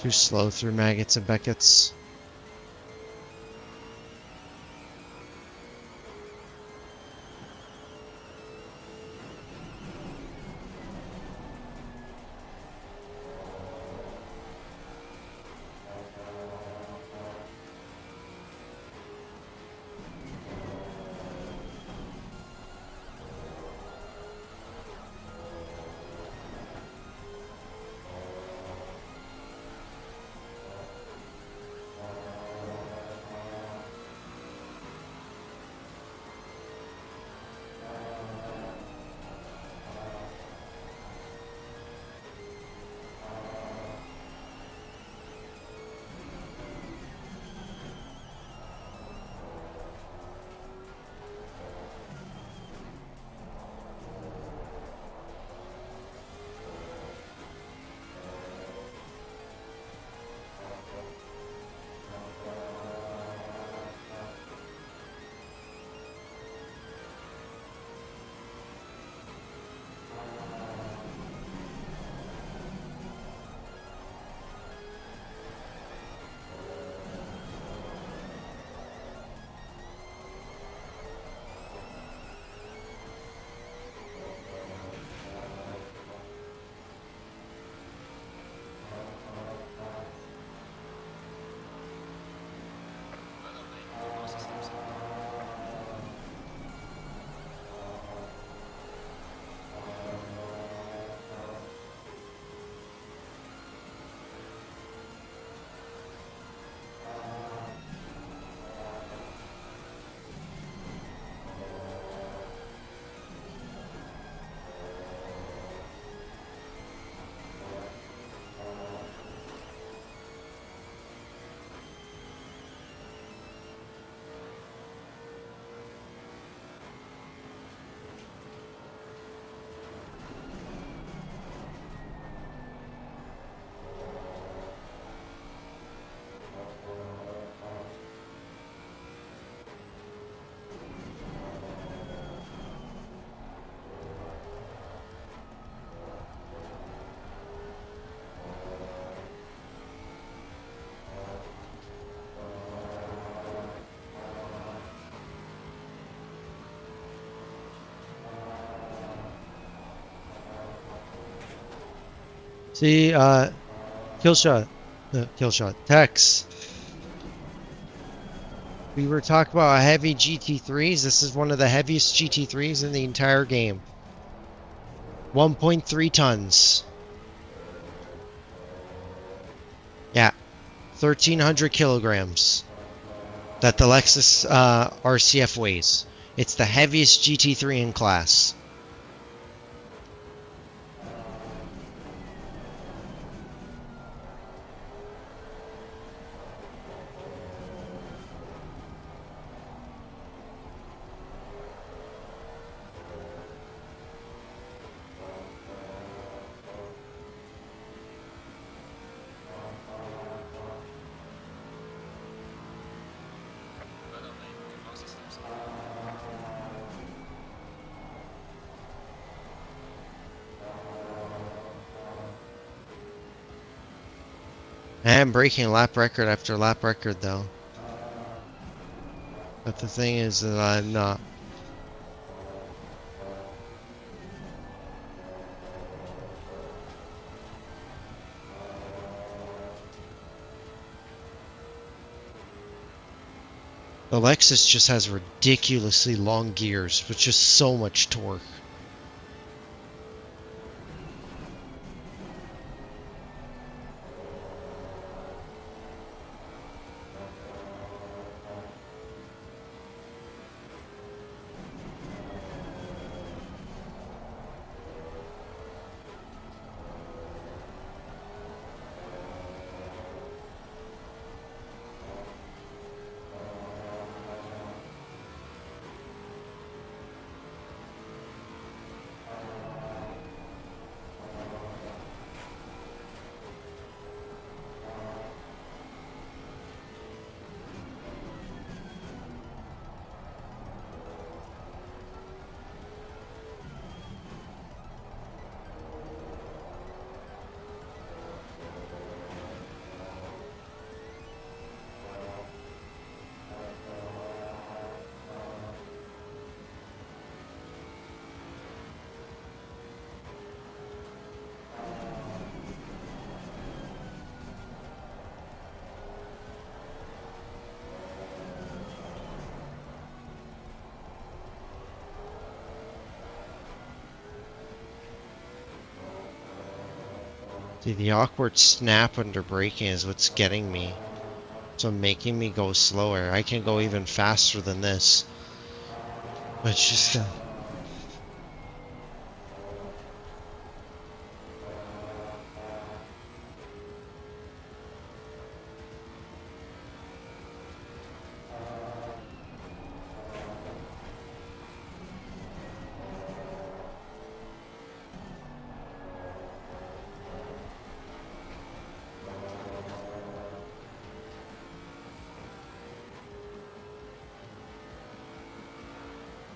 Too slow through maggots and Beckett's. See, Killshot, Tex. We were talking about heavy GT3s. This is one of the heaviest GT3s in the entire game. 1.3 tons. Yeah, 1,300 kilograms. That the Lexus RCF weighs. It's the heaviest GT3 in class. I am breaking lap record after lap record though. But the thing is that I'm not. The Lexus just has ridiculously long gears, with just so much torque. See, the awkward snap under braking is what's getting me. So making me go slower. I can go even faster than this. But it's just...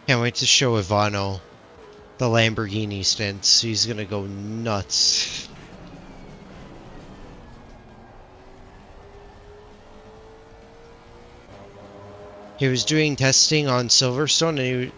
Can't wait to show Ivano the Lamborghini stints. He's gonna go nuts. He was doing testing on Silverstone and he...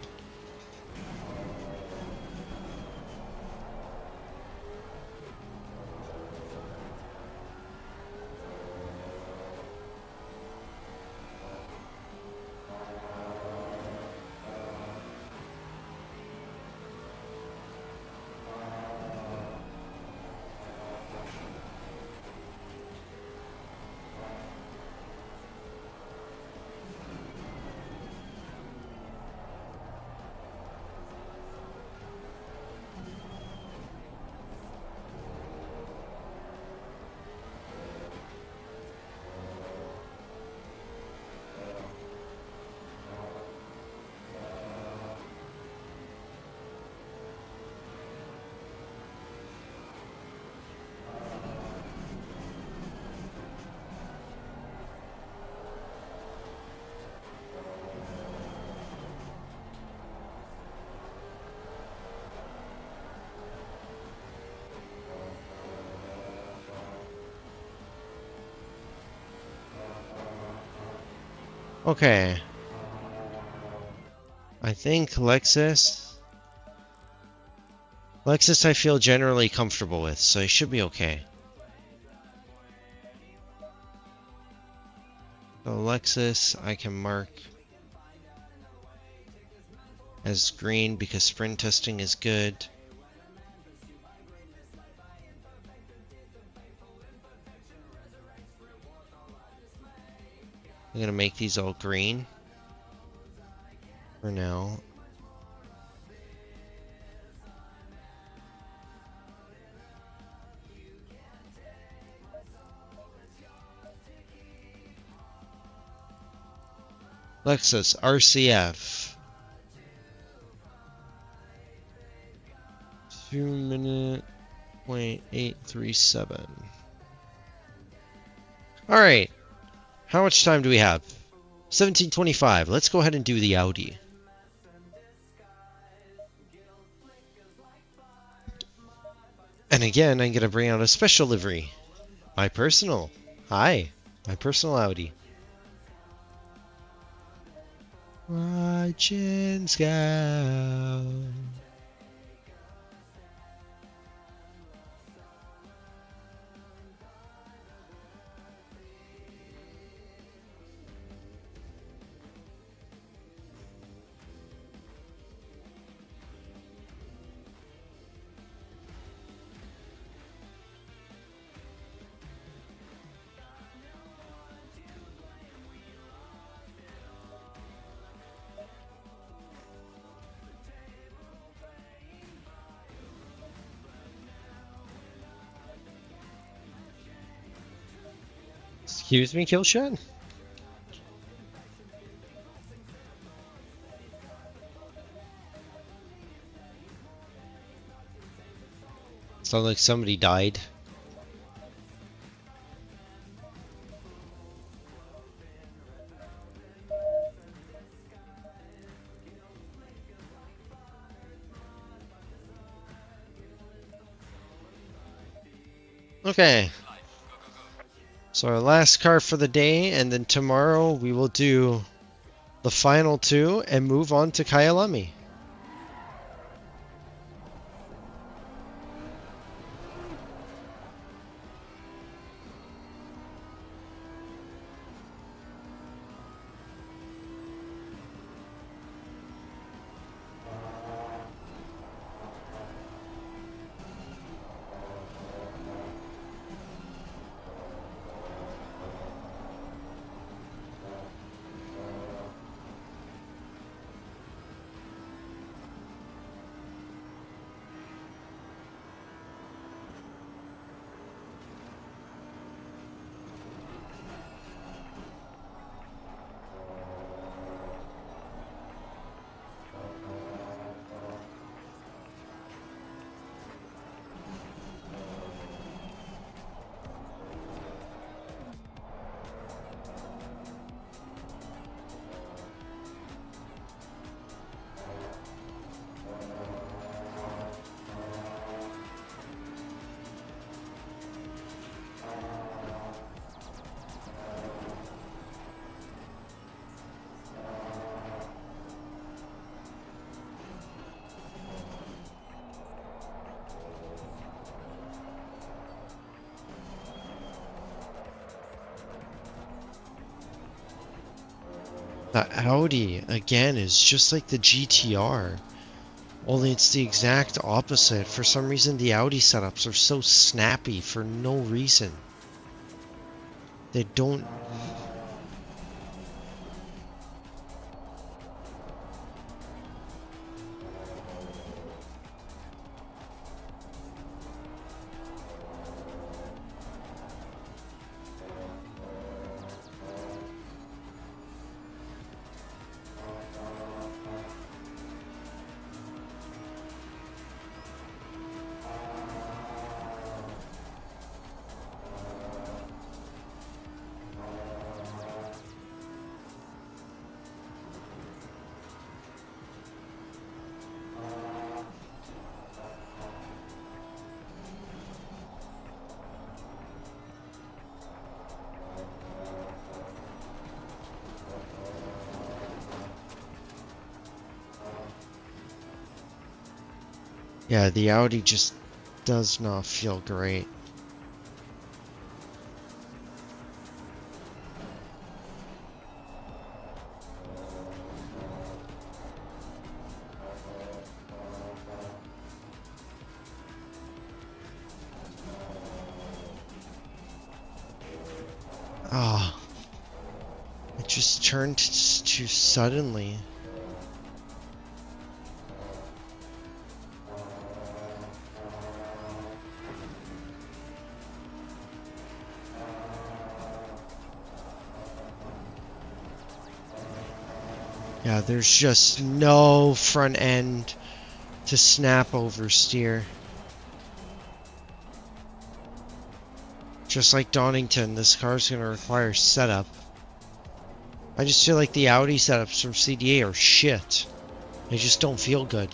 Okay. I think Lexus I feel generally comfortable with, so I should be okay. So Lexus I can mark as green because sprint testing is good. I'm gonna make these all green for now. Lexus RCF. 2 minute .837. Alright. How much time do we have? 17:25. Let's go ahead and do the Audi. And again, I'm going to bring out a special livery. My personal. Hi. My personal Audi. Watching Scout. Excuse me, Killshot? Sounds like somebody died. Okay. So our last car for the day, and then tomorrow we will do the final two and move on to Kyalami. The Audi, again, is just like the GTR. Only it's the exact opposite. For some reason, the Audi setups are so snappy for no reason. They don't... Yeah, the Audi just does not feel great. Ah, it just turned too suddenly. Yeah, there's just no front end to snap oversteer. Just like Donington, this car's going to require setup. I just feel like the Audi setups from CDA are shit. They just don't feel good.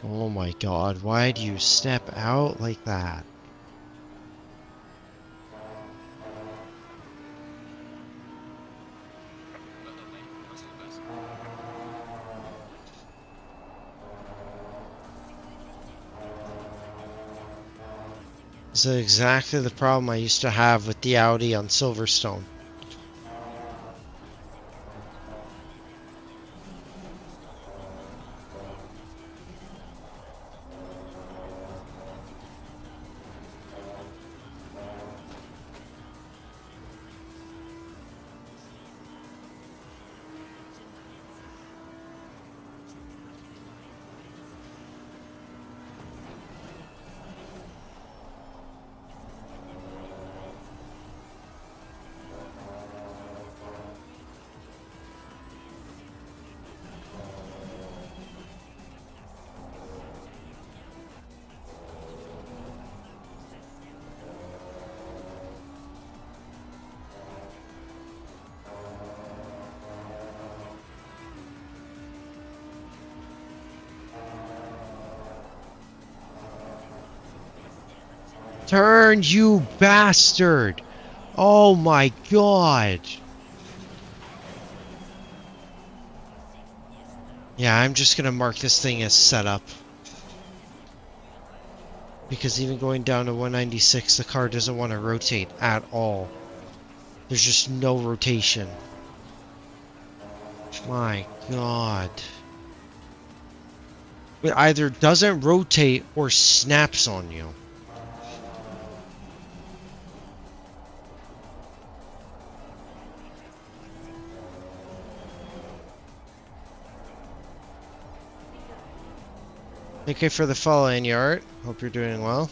Oh my god, why do you step out like that? This is exactly the problem I used to have with the Audi on Silverstone. Turn, you bastard! Oh my god! Yeah, I'm just gonna mark this thing as setup. Because even going down to 196, the car doesn't want to rotate at all. There's just no rotation. My God. It either doesn't rotate or snaps on you. Thank you for the follow, Anyart. Hope you're doing well.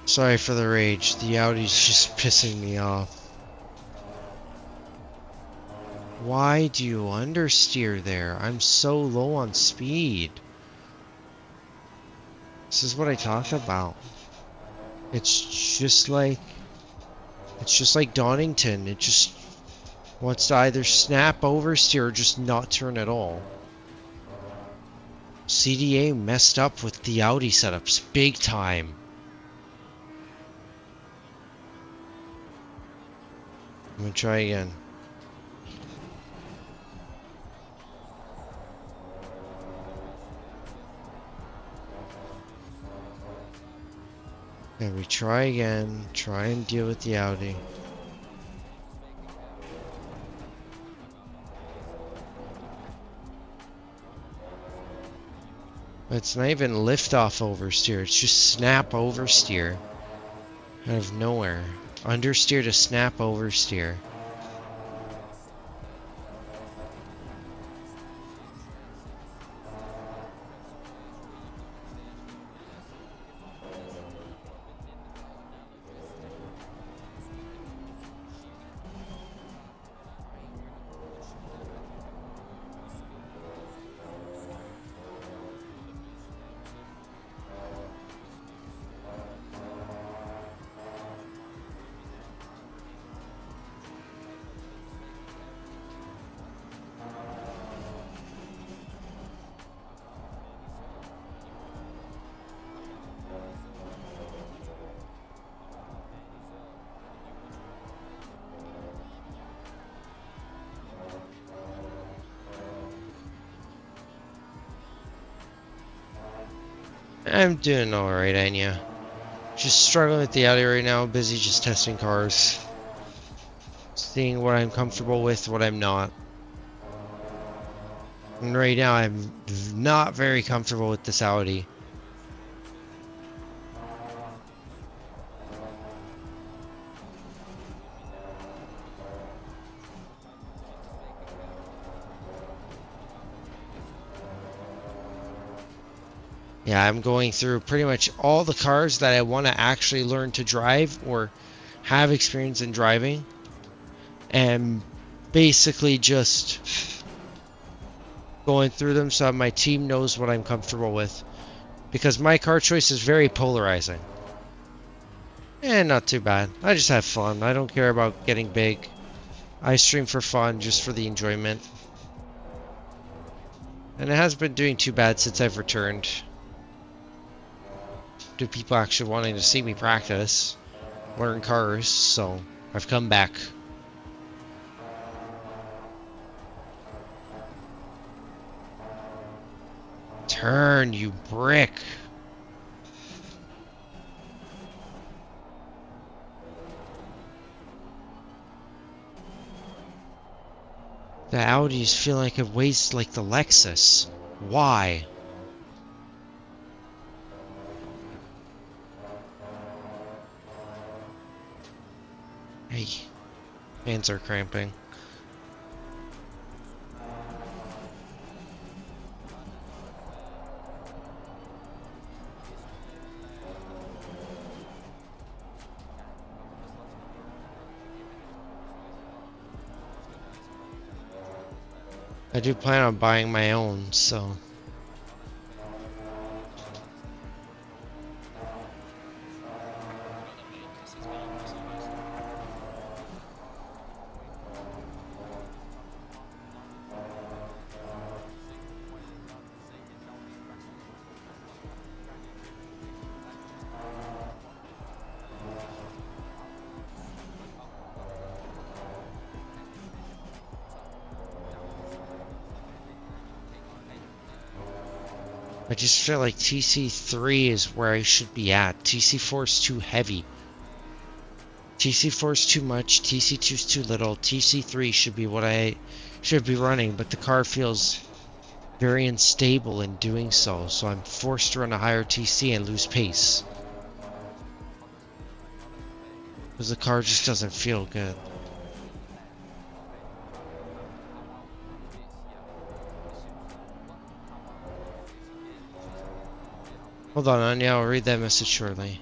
Sorry for the rage. The Audi's just pissing me off. Why do you understeer there? I'm so low on speed. This is what I talk about. It's just like Donington. It just wants to either snap oversteer or just not turn at all. CDA messed up with the Audi setups big time. I'm gonna try again. And we try again. Try and deal with the Audi. It's not even lift off oversteer. It's just snap oversteer. Out of nowhere. Understeer to snap oversteer. I'm doing alright, Anya. Just struggling with the Audi right now. Busy just testing cars. Seeing what I'm comfortable with, what I'm not. And right now I'm not very comfortable with this Audi. Yeah, I'm going through pretty much all the cars that I want to actually learn to drive or have experience in driving. And basically just going through them so my team knows what I'm comfortable with. Because my car choice is very polarizing. And not too bad. I just have fun. I don't care about getting big. I stream for fun, just for the enjoyment. And it hasn't been doing too bad since I've returned. To people actually wanting to see me practice, learn cars, so I've come back. Turn, you brick. The Audis feel like it weighs like the Lexus. Why? Hey, hands are cramping. I do plan on buying my own, so... I just feel like TC3 is where I should be at. TC4 is too heavy. TC4 is too much. TC2 is too little. TC3 should be what I should be running, but the car feels very unstable in doing so, so I'm forced to run a higher TC and lose pace. Because the car just doesn't feel good. Hold on, Anya, I'll read that message shortly.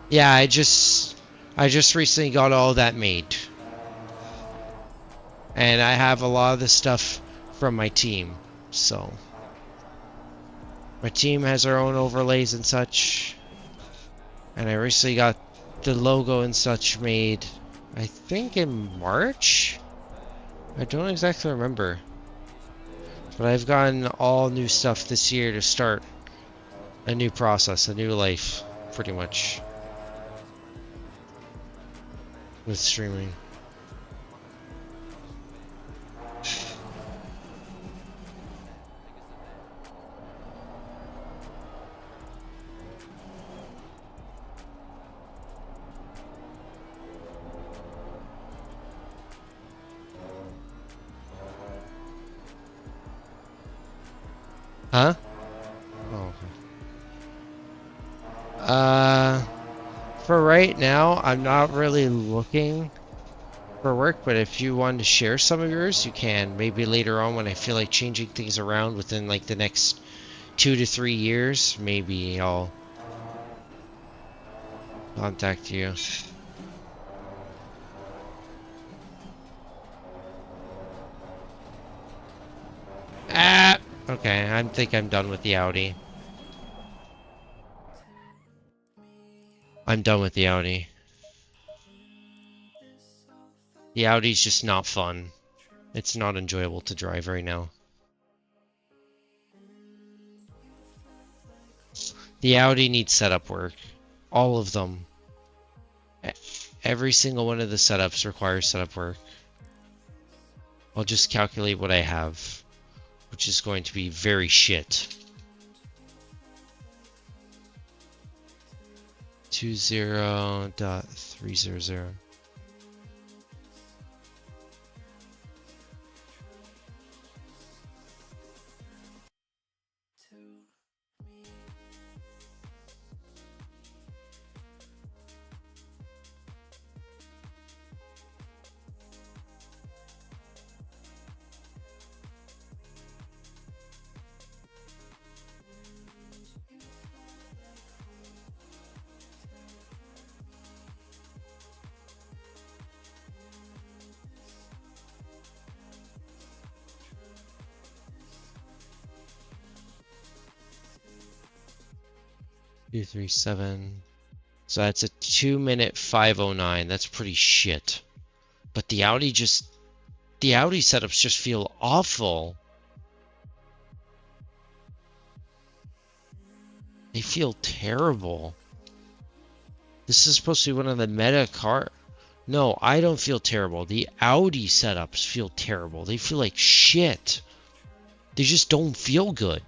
Yeah, I just recently got all that made. And I have a lot of the stuff from my team, so my team has their own overlays and such, and I recently got the logo and such made, I think in March? I don't exactly remember, but I've gotten all new stuff this year to start a new process, a new life, pretty much, with streaming. Huh? Oh. For right now, I'm not really looking for work, but if you want to share some of yours, you can. Maybe later on when I feel like changing things around within like the next 2 to 3 years, maybe I'll contact you. Ah! Okay, I think I'm done with the Audi. I'm done with the Audi. The Audi's just not fun. It's not enjoyable to drive right now. The Audi needs setup work. All of them. Every single one of the setups requires setup work. I'll just calculate what I have, which is going to be very shit. 20.300. Two, 3, 7. So that's a 2-minute 5:09. That's pretty shit. But the Audi setups just feel awful. They feel terrible. This is supposed to be one of the meta car. No, I don't feel terrible. The Audi setups feel terrible. They feel like shit. They just don't feel good.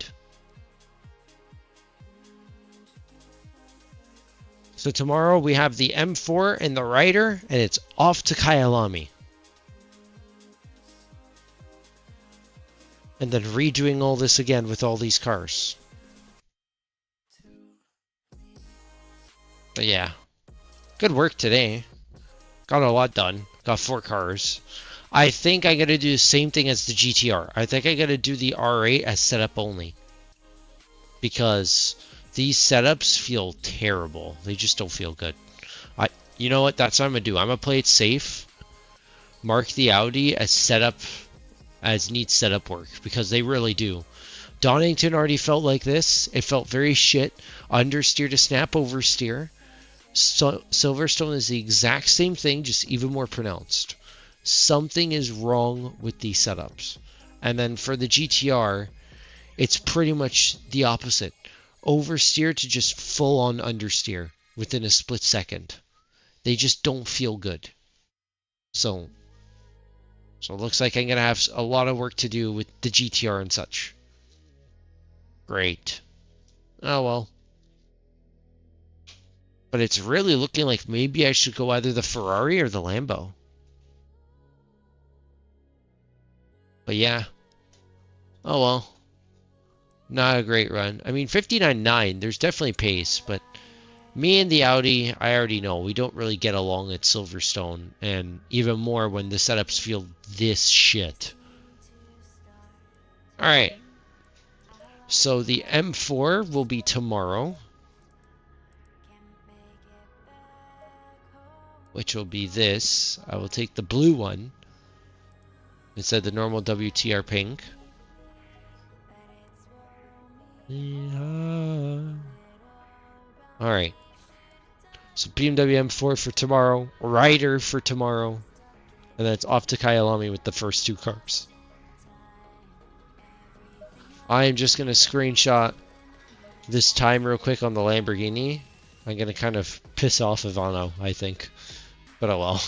So tomorrow we have the M4 and the Rider, and it's off to Kyalami. And then redoing all this again with all these cars. But yeah, good work today. Got a lot done. Got 4 cars. I think I gotta do the same thing as the GTR. I think I gotta do the R8 as setup only. Because these setups feel terrible. They just don't feel good. You know what? That's what I'm gonna do. I'm gonna play it safe. Mark the Audi as setup, as needs setup work, because they really do. Donington already felt like this. It felt very shit. Understeer to snap oversteer. So Silverstone is the exact same thing, just even more pronounced. Something is wrong with these setups. And then for the GTR, it's pretty much the opposite. Oversteer to just full on understeer within a split second. They just don't feel good. So it looks like I'm gonna have a lot of work to do with the GTR and such. Great. Oh well. But it's really looking like maybe I should go either the Ferrari or the Lambo. But yeah. Oh well. Not a great run. I mean, 59.9, there's definitely pace, but me and the Audi, I already know, we don't really get along at Silverstone, and even more when the setups feel this shit. Alright. So the M4 will be tomorrow, which will be this. I will take the blue one instead of the normal WTR pink. Alright. So BMW M4 for tomorrow, Ryder for tomorrow, and then it's off to Kyalami with the first two cars. I am just going to screenshot this time real quick on the Lamborghini. I'm going to kind of piss off Ivano, I think. But oh well.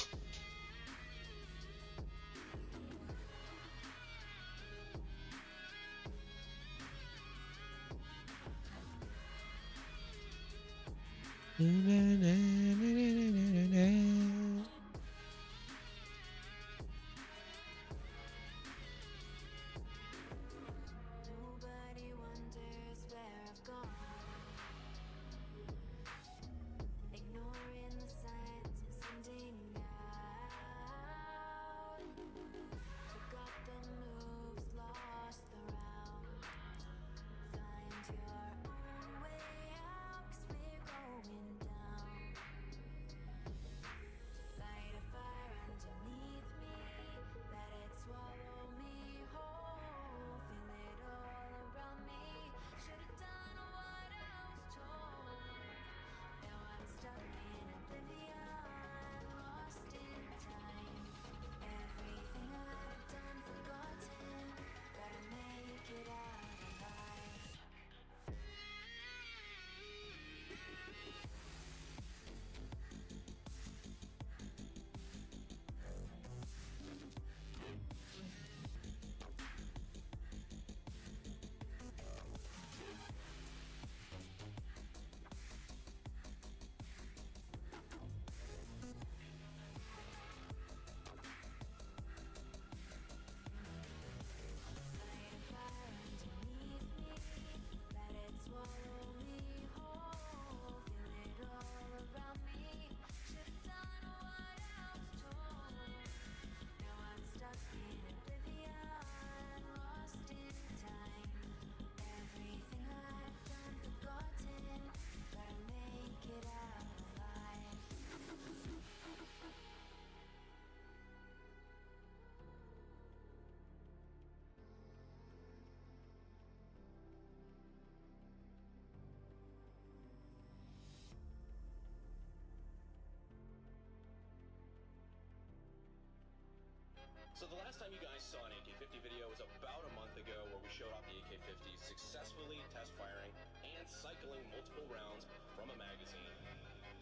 So the last time you guys saw an AK-50 video was about a month ago, where we showed off the AK-50 successfully test firing and cycling multiple rounds from a magazine.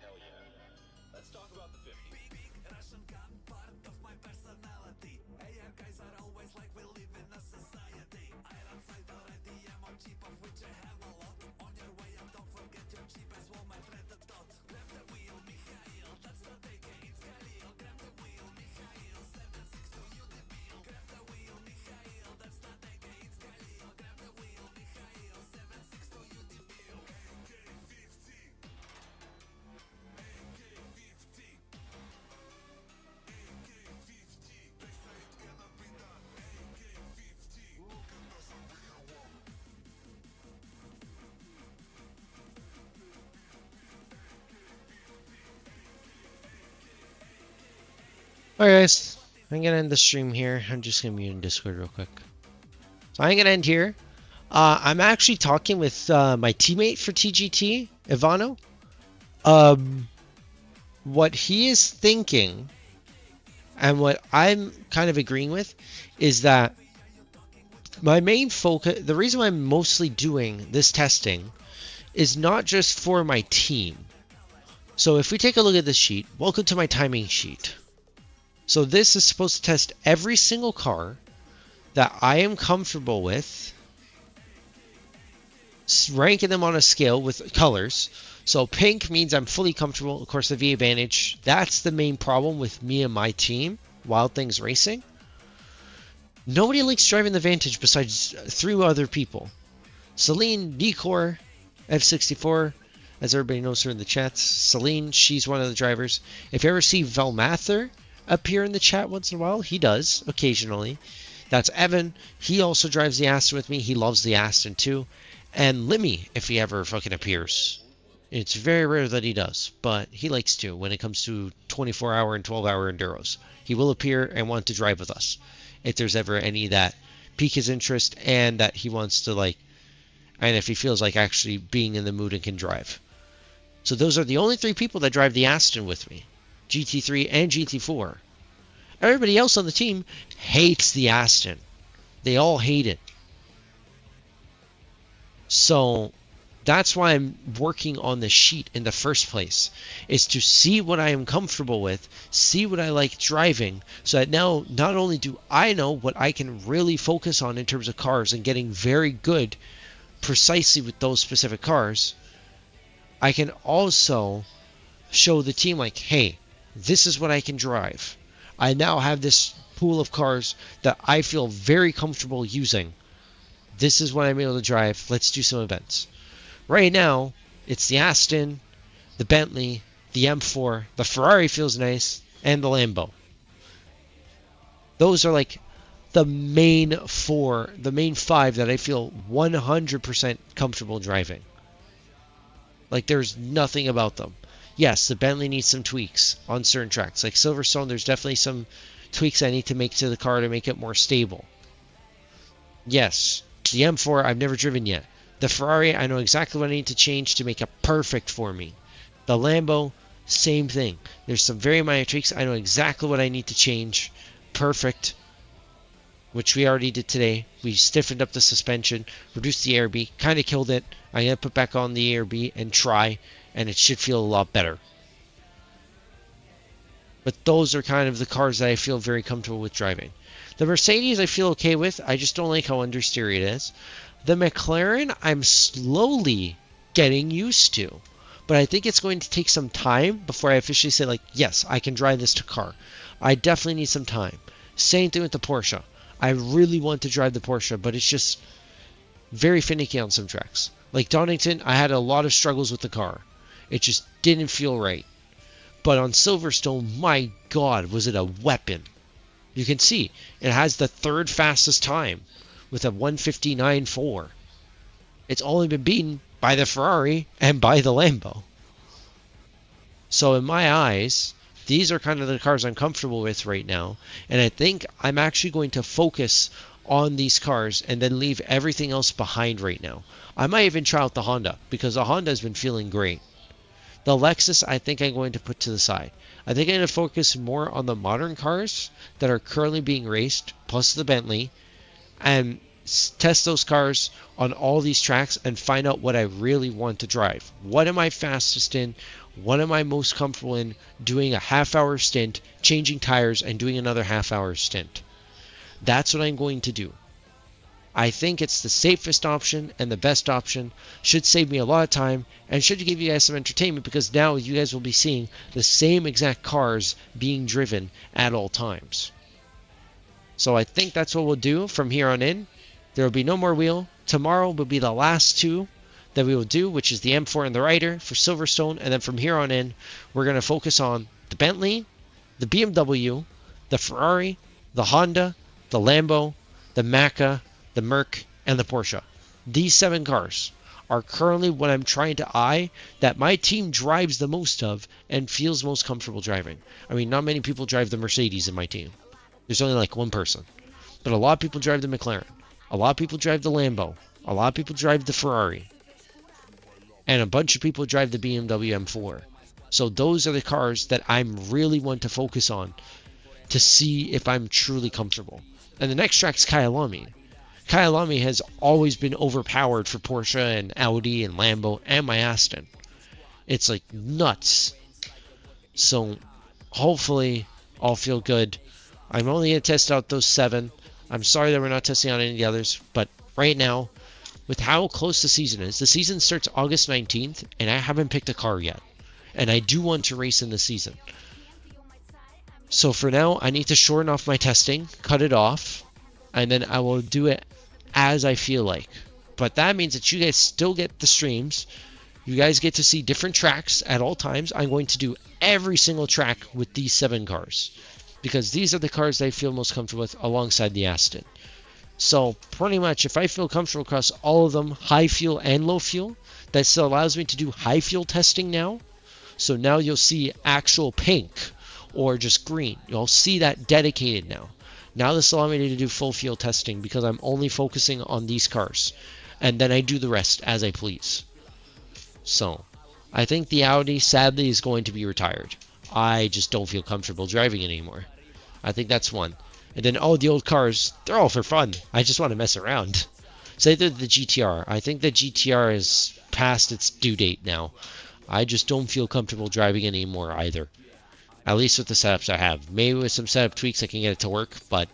Hell yeah. Let's talk about the 50. Big Russian gun, part of my personality. AR guys are always like we live in a society. Iron sight already, I'm on cheap, of which I have a lot. On your way up, don't forget your cheap as well, my friend the dot. Grab the wheel, Mikhail, that's the AK, it's Khalil. Grab the wheel, Mikhail, 762 you the bill. Grab the wheel, Mikhail, that's the AK, it's Khalil. Grab the wheel, Mikhail, 762 you the bill. Alright guys, I'm gonna end the stream here. I'm just gonna mute in Discord real quick. So I'm gonna end here. I'm actually talking with my teammate for TGT, Ivano. What he is thinking, and what I'm kind of agreeing with, is that my main focus, the reason why I'm mostly doing this testing, is not just for my team. So if we take a look at this sheet, welcome to my timing sheet. So this is supposed to test every single car that I am comfortable with ranking them on a scale with colors. So pink means I'm fully comfortable. Of course, the V Advantage, that's the main problem with me and my team, Wild Things Racing. Nobody likes driving the Vantage besides 3 other people. Celine, Nicor, F64, as everybody knows her in the chats. Celine, she's one of the drivers. If you ever see Velmather appear in the chat once in a while, he does, occasionally. That's Evan. He also drives the Aston with me. He loves the Aston too. And Limmy, if he ever fucking appears. It's very rare that he does, but he likes to when it comes to 24-hour and 12-hour enduros. He will appear and want to drive with us if there's ever any that pique his interest and that he wants to like, and if he feels like actually being in the mood and can drive. So those are the only 3 people that drive the Aston with me, GT3 and GT4. Everybody else on the team hates the Aston. They all hate it. So that's why I'm working on the sheet in the first place, is to see what I am comfortable with, see what I like driving, so that now not only do I know what I can really focus on in terms of cars and getting very good precisely with those specific cars, I can also show the team like, hey, this is what I can drive. I now have this pool of cars that I feel very comfortable using. This is what I'm able to drive. Let's do some events. Right now, it's the Aston, the Bentley, the M4, the Ferrari feels nice, and the Lambo. Those are like the main 5 that I feel 100% comfortable driving. Like, there's nothing about them. Yes, the Bentley needs some tweaks on certain tracks. Like Silverstone, there's definitely some tweaks I need to make to the car to make it more stable. Yes, the M4 I've never driven yet. The Ferrari, I know exactly what I need to change to make it perfect for me. The Lambo, same thing. There's some very minor tweaks. I know exactly what I need to change. Perfect. Which we already did today. We stiffened up the suspension, reduced the ARB, kind of killed it. I'm going to put back on the ARB and try, and it should feel a lot better. But those are kind of the cars that I feel very comfortable with driving. The Mercedes I feel okay with. I just don't like how understeer it is. The McLaren, I'm slowly getting used to. But I think it's going to take some time before I officially say, like, yes, I can drive this car. I definitely need some time. Same thing with the Porsche. I really want to drive the Porsche, but it's just very finicky on some tracks. Like Donington, I had a lot of struggles with the car. It just didn't feel right. But on Silverstone, my God, was it a weapon. You can see, it has the 3rd fastest time with a 1:59.4. It's only been beaten by the Ferrari and by the Lambo. So in my eyes, these are kind of the cars I'm comfortable with right now. And I think I'm actually going to focus on these cars and then leave everything else behind right now. I might even try out the Honda, because the Honda has been feeling great. The Lexus, I think I'm going to put to the side. I think I'm going to focus more on the modern cars that are currently being raced, plus the Bentley, and test those cars on all these tracks and find out what I really want to drive. What am I fastest in? What am I most comfortable in doing a half-hour stint, changing tires, and doing another half-hour stint? That's what I'm going to do. I think it's the safest option and the best option. Should save me a lot of time and should give you guys some entertainment, because now you guys will be seeing the same exact cars being driven at all times. So I think that's what we'll do from here on in. There will be no more wheel. Tomorrow will be the last 2 that we will do, which is the M4 and the Ryder for Silverstone. And then from here on in, we're going to focus on the Bentley, the BMW, the Ferrari, the Honda, the Lambo, the Macca, the Merc, and the Porsche. These 7 cars are currently what I'm trying to eye that my team drives the most of and feels most comfortable driving. I mean, not many people drive the Mercedes in my team. There's only like 1 person. But a lot of people drive the McLaren. A lot of people drive the Lambo. A lot of people drive the Ferrari. And a bunch of people drive the BMW M4. So those are the cars that I'm really want to focus on to see if I'm truly comfortable. And the next track is Kyalami. Kyalami has always been overpowered for Porsche and Audi and Lambo and my Aston. It's like nuts. So hopefully I'll feel good. I'm only going to test out those 7. I'm sorry that we're not testing out any of the others, but right now with how close the season is. The season starts August 19th, and I haven't picked a car yet. And I do want to race in the season. So for now, I need to shorten off my testing, cut it off, and then I will do it as I feel like. But that means that you guys still get the streams. You guys get to see different tracks at all times. I'm going to do every single track with these 7 cars, because these are the cars I feel most comfortable with alongside the Aston. So pretty much, if I feel comfortable across all of them, high fuel and low fuel, that still allows me to do high fuel testing now. So now you'll see actual pink or just green. You'll see that dedicated now. Now this allows me to do full fuel testing because I'm only focusing on these cars. And then I do the rest as I please. So I think the Audi sadly is going to be retired. I just don't feel comfortable driving it anymore. I think that's one. And then the old cars, they're all for fun. I just want to mess around. Say they're the GTR. I think the GTR is past its due date now. I just don't feel comfortable driving it anymore either. At least with the setups I have. Maybe with some setup tweaks I can get it to work, but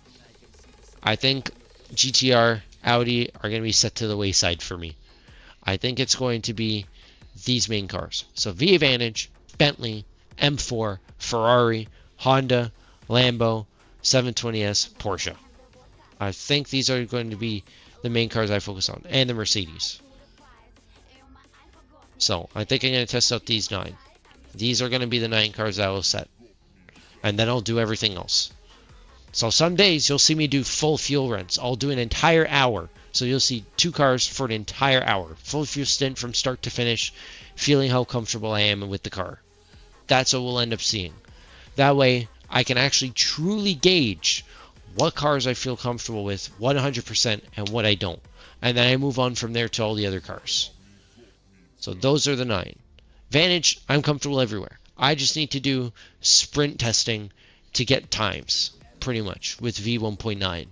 I think GTR, Audi are going to be set to the wayside for me. I think it's going to be these main cars. So V Vantage, Bentley, M4, Ferrari, Honda, Lambo, 720S, Porsche. I think these are going to be the main cars I focus on, and the Mercedes. So I think I'm going to test out these 9. These are going to be the 9 cars I will set. And then I'll do everything else. So some days you'll see me do full fuel runs. I'll do an entire hour. So you'll see 2 cars for an entire hour. Full fuel stint from start to finish, feeling how comfortable I am with the car. That's what we'll end up seeing. That way I can actually truly gauge what cars I feel comfortable with 100% and what I don't. And then I move on from there to all the other cars. So those are the 9. Vantage, I'm comfortable everywhere. I just need to do sprint testing to get times, pretty much, with V1.9.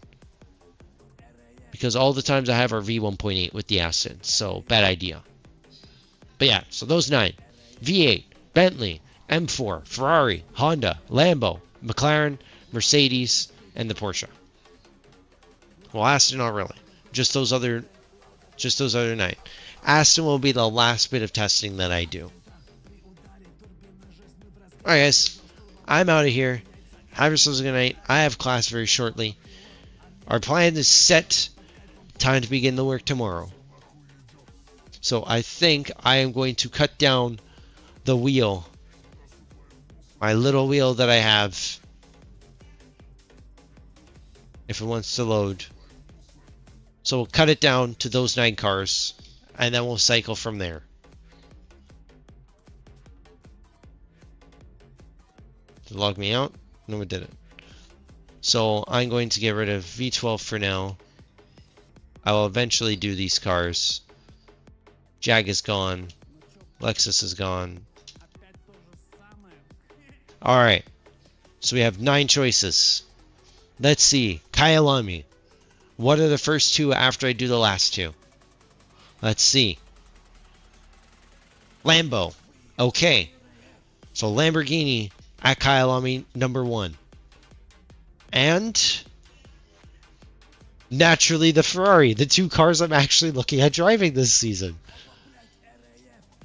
Because all the times I have are V1.8 with the Aston, so bad idea. But yeah, so those 9. V8, Bentley, M4, Ferrari, Honda, Lambo, McLaren, Mercedes, and the Porsche. Well, Aston not really. Just those other 9. Aston will be the last bit of testing that I do. Alright guys, I'm out of here. Have yourselves a good night. I have class very shortly. Our plan is set. Time to begin the work tomorrow. So I think I am going to cut down the wheel. My little wheel that I have. If it wants to load. So we'll cut it down to those 9 cars. And then we'll cycle from there. Did it log me out? No, it didn't. So I'm going to get rid of V12 for now. I will eventually do these cars. Jag is gone. Lexus is gone. Alright. So we have 9 choices. Let's see. Kyalami. What are the first 2 after I do the last 2? Let's see. Lambo. Okay. So Lamborghini at Kyalami number 1. And naturally the Ferrari, the 2 cars I'm actually looking at driving this season.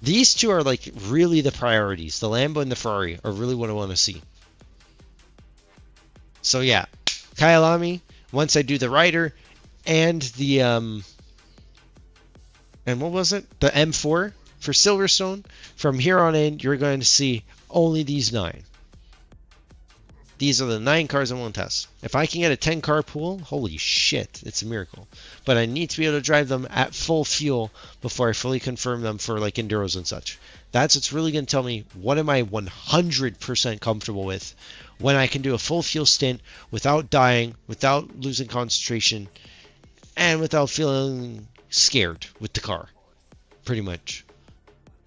These 2 are like really the priorities. The Lambo and the Ferrari are really what I want to see. So yeah, Kyalami, once I do the Rider and the and what was it? The M4 for Silverstone. From here on in, you're going to see only these 9. These are the 9 cars I want to test. If I can get a 10 car pool, holy shit, it's a miracle. But I need to be able to drive them at full fuel before I fully confirm them for like enduros and such. That's what's really going to tell me what am I 100% comfortable with when I can do a full fuel stint without dying, without losing concentration, and without feeling scared with the car. Pretty much.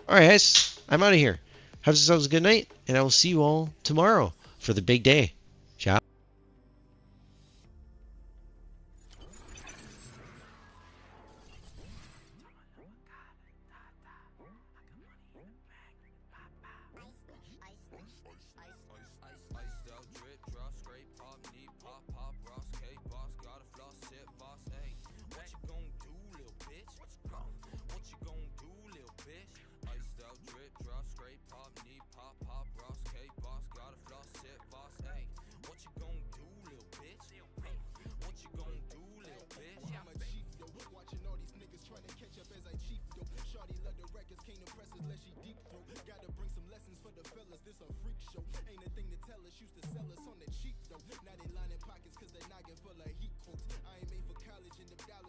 Alright guys, I'm out of here. Have yourselves a good night, and I will see you all tomorrow for the big day. Ciao. What you gonna do, little bitch?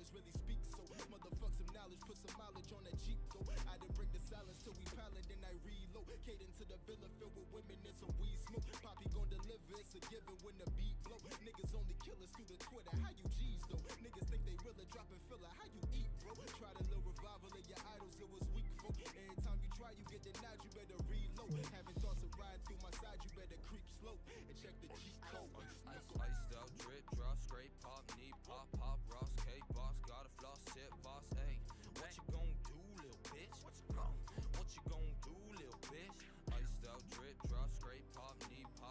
knowledge really speaks. So motherfuck some knowledge, put some mileage on that Jeep. Go, I didn't break the silence till we pilot, then I relocate into the villa filled with women and some weed smoke. Poppy gon' deliver, it's a given when the beat blow. Niggas only kill us through the Twitter, how you G's though? Niggas think they really dropping filler, how you eat, bro? Tried a little revival of your idols, it was weak, folk. Every time you try, you get denied, you better reload. Having thoughts of riding through my side, you better creep slow and check the G code. Iced out, drip, drop, scrape, pop, knee, pop, pop, Ross, K-Boss, got a floss, sit, boss, ayy. What you gon' do, lil' bitch? What you gon' do, lil' bitch? Iced out, drip, drop, scrape, pop, knee, pop.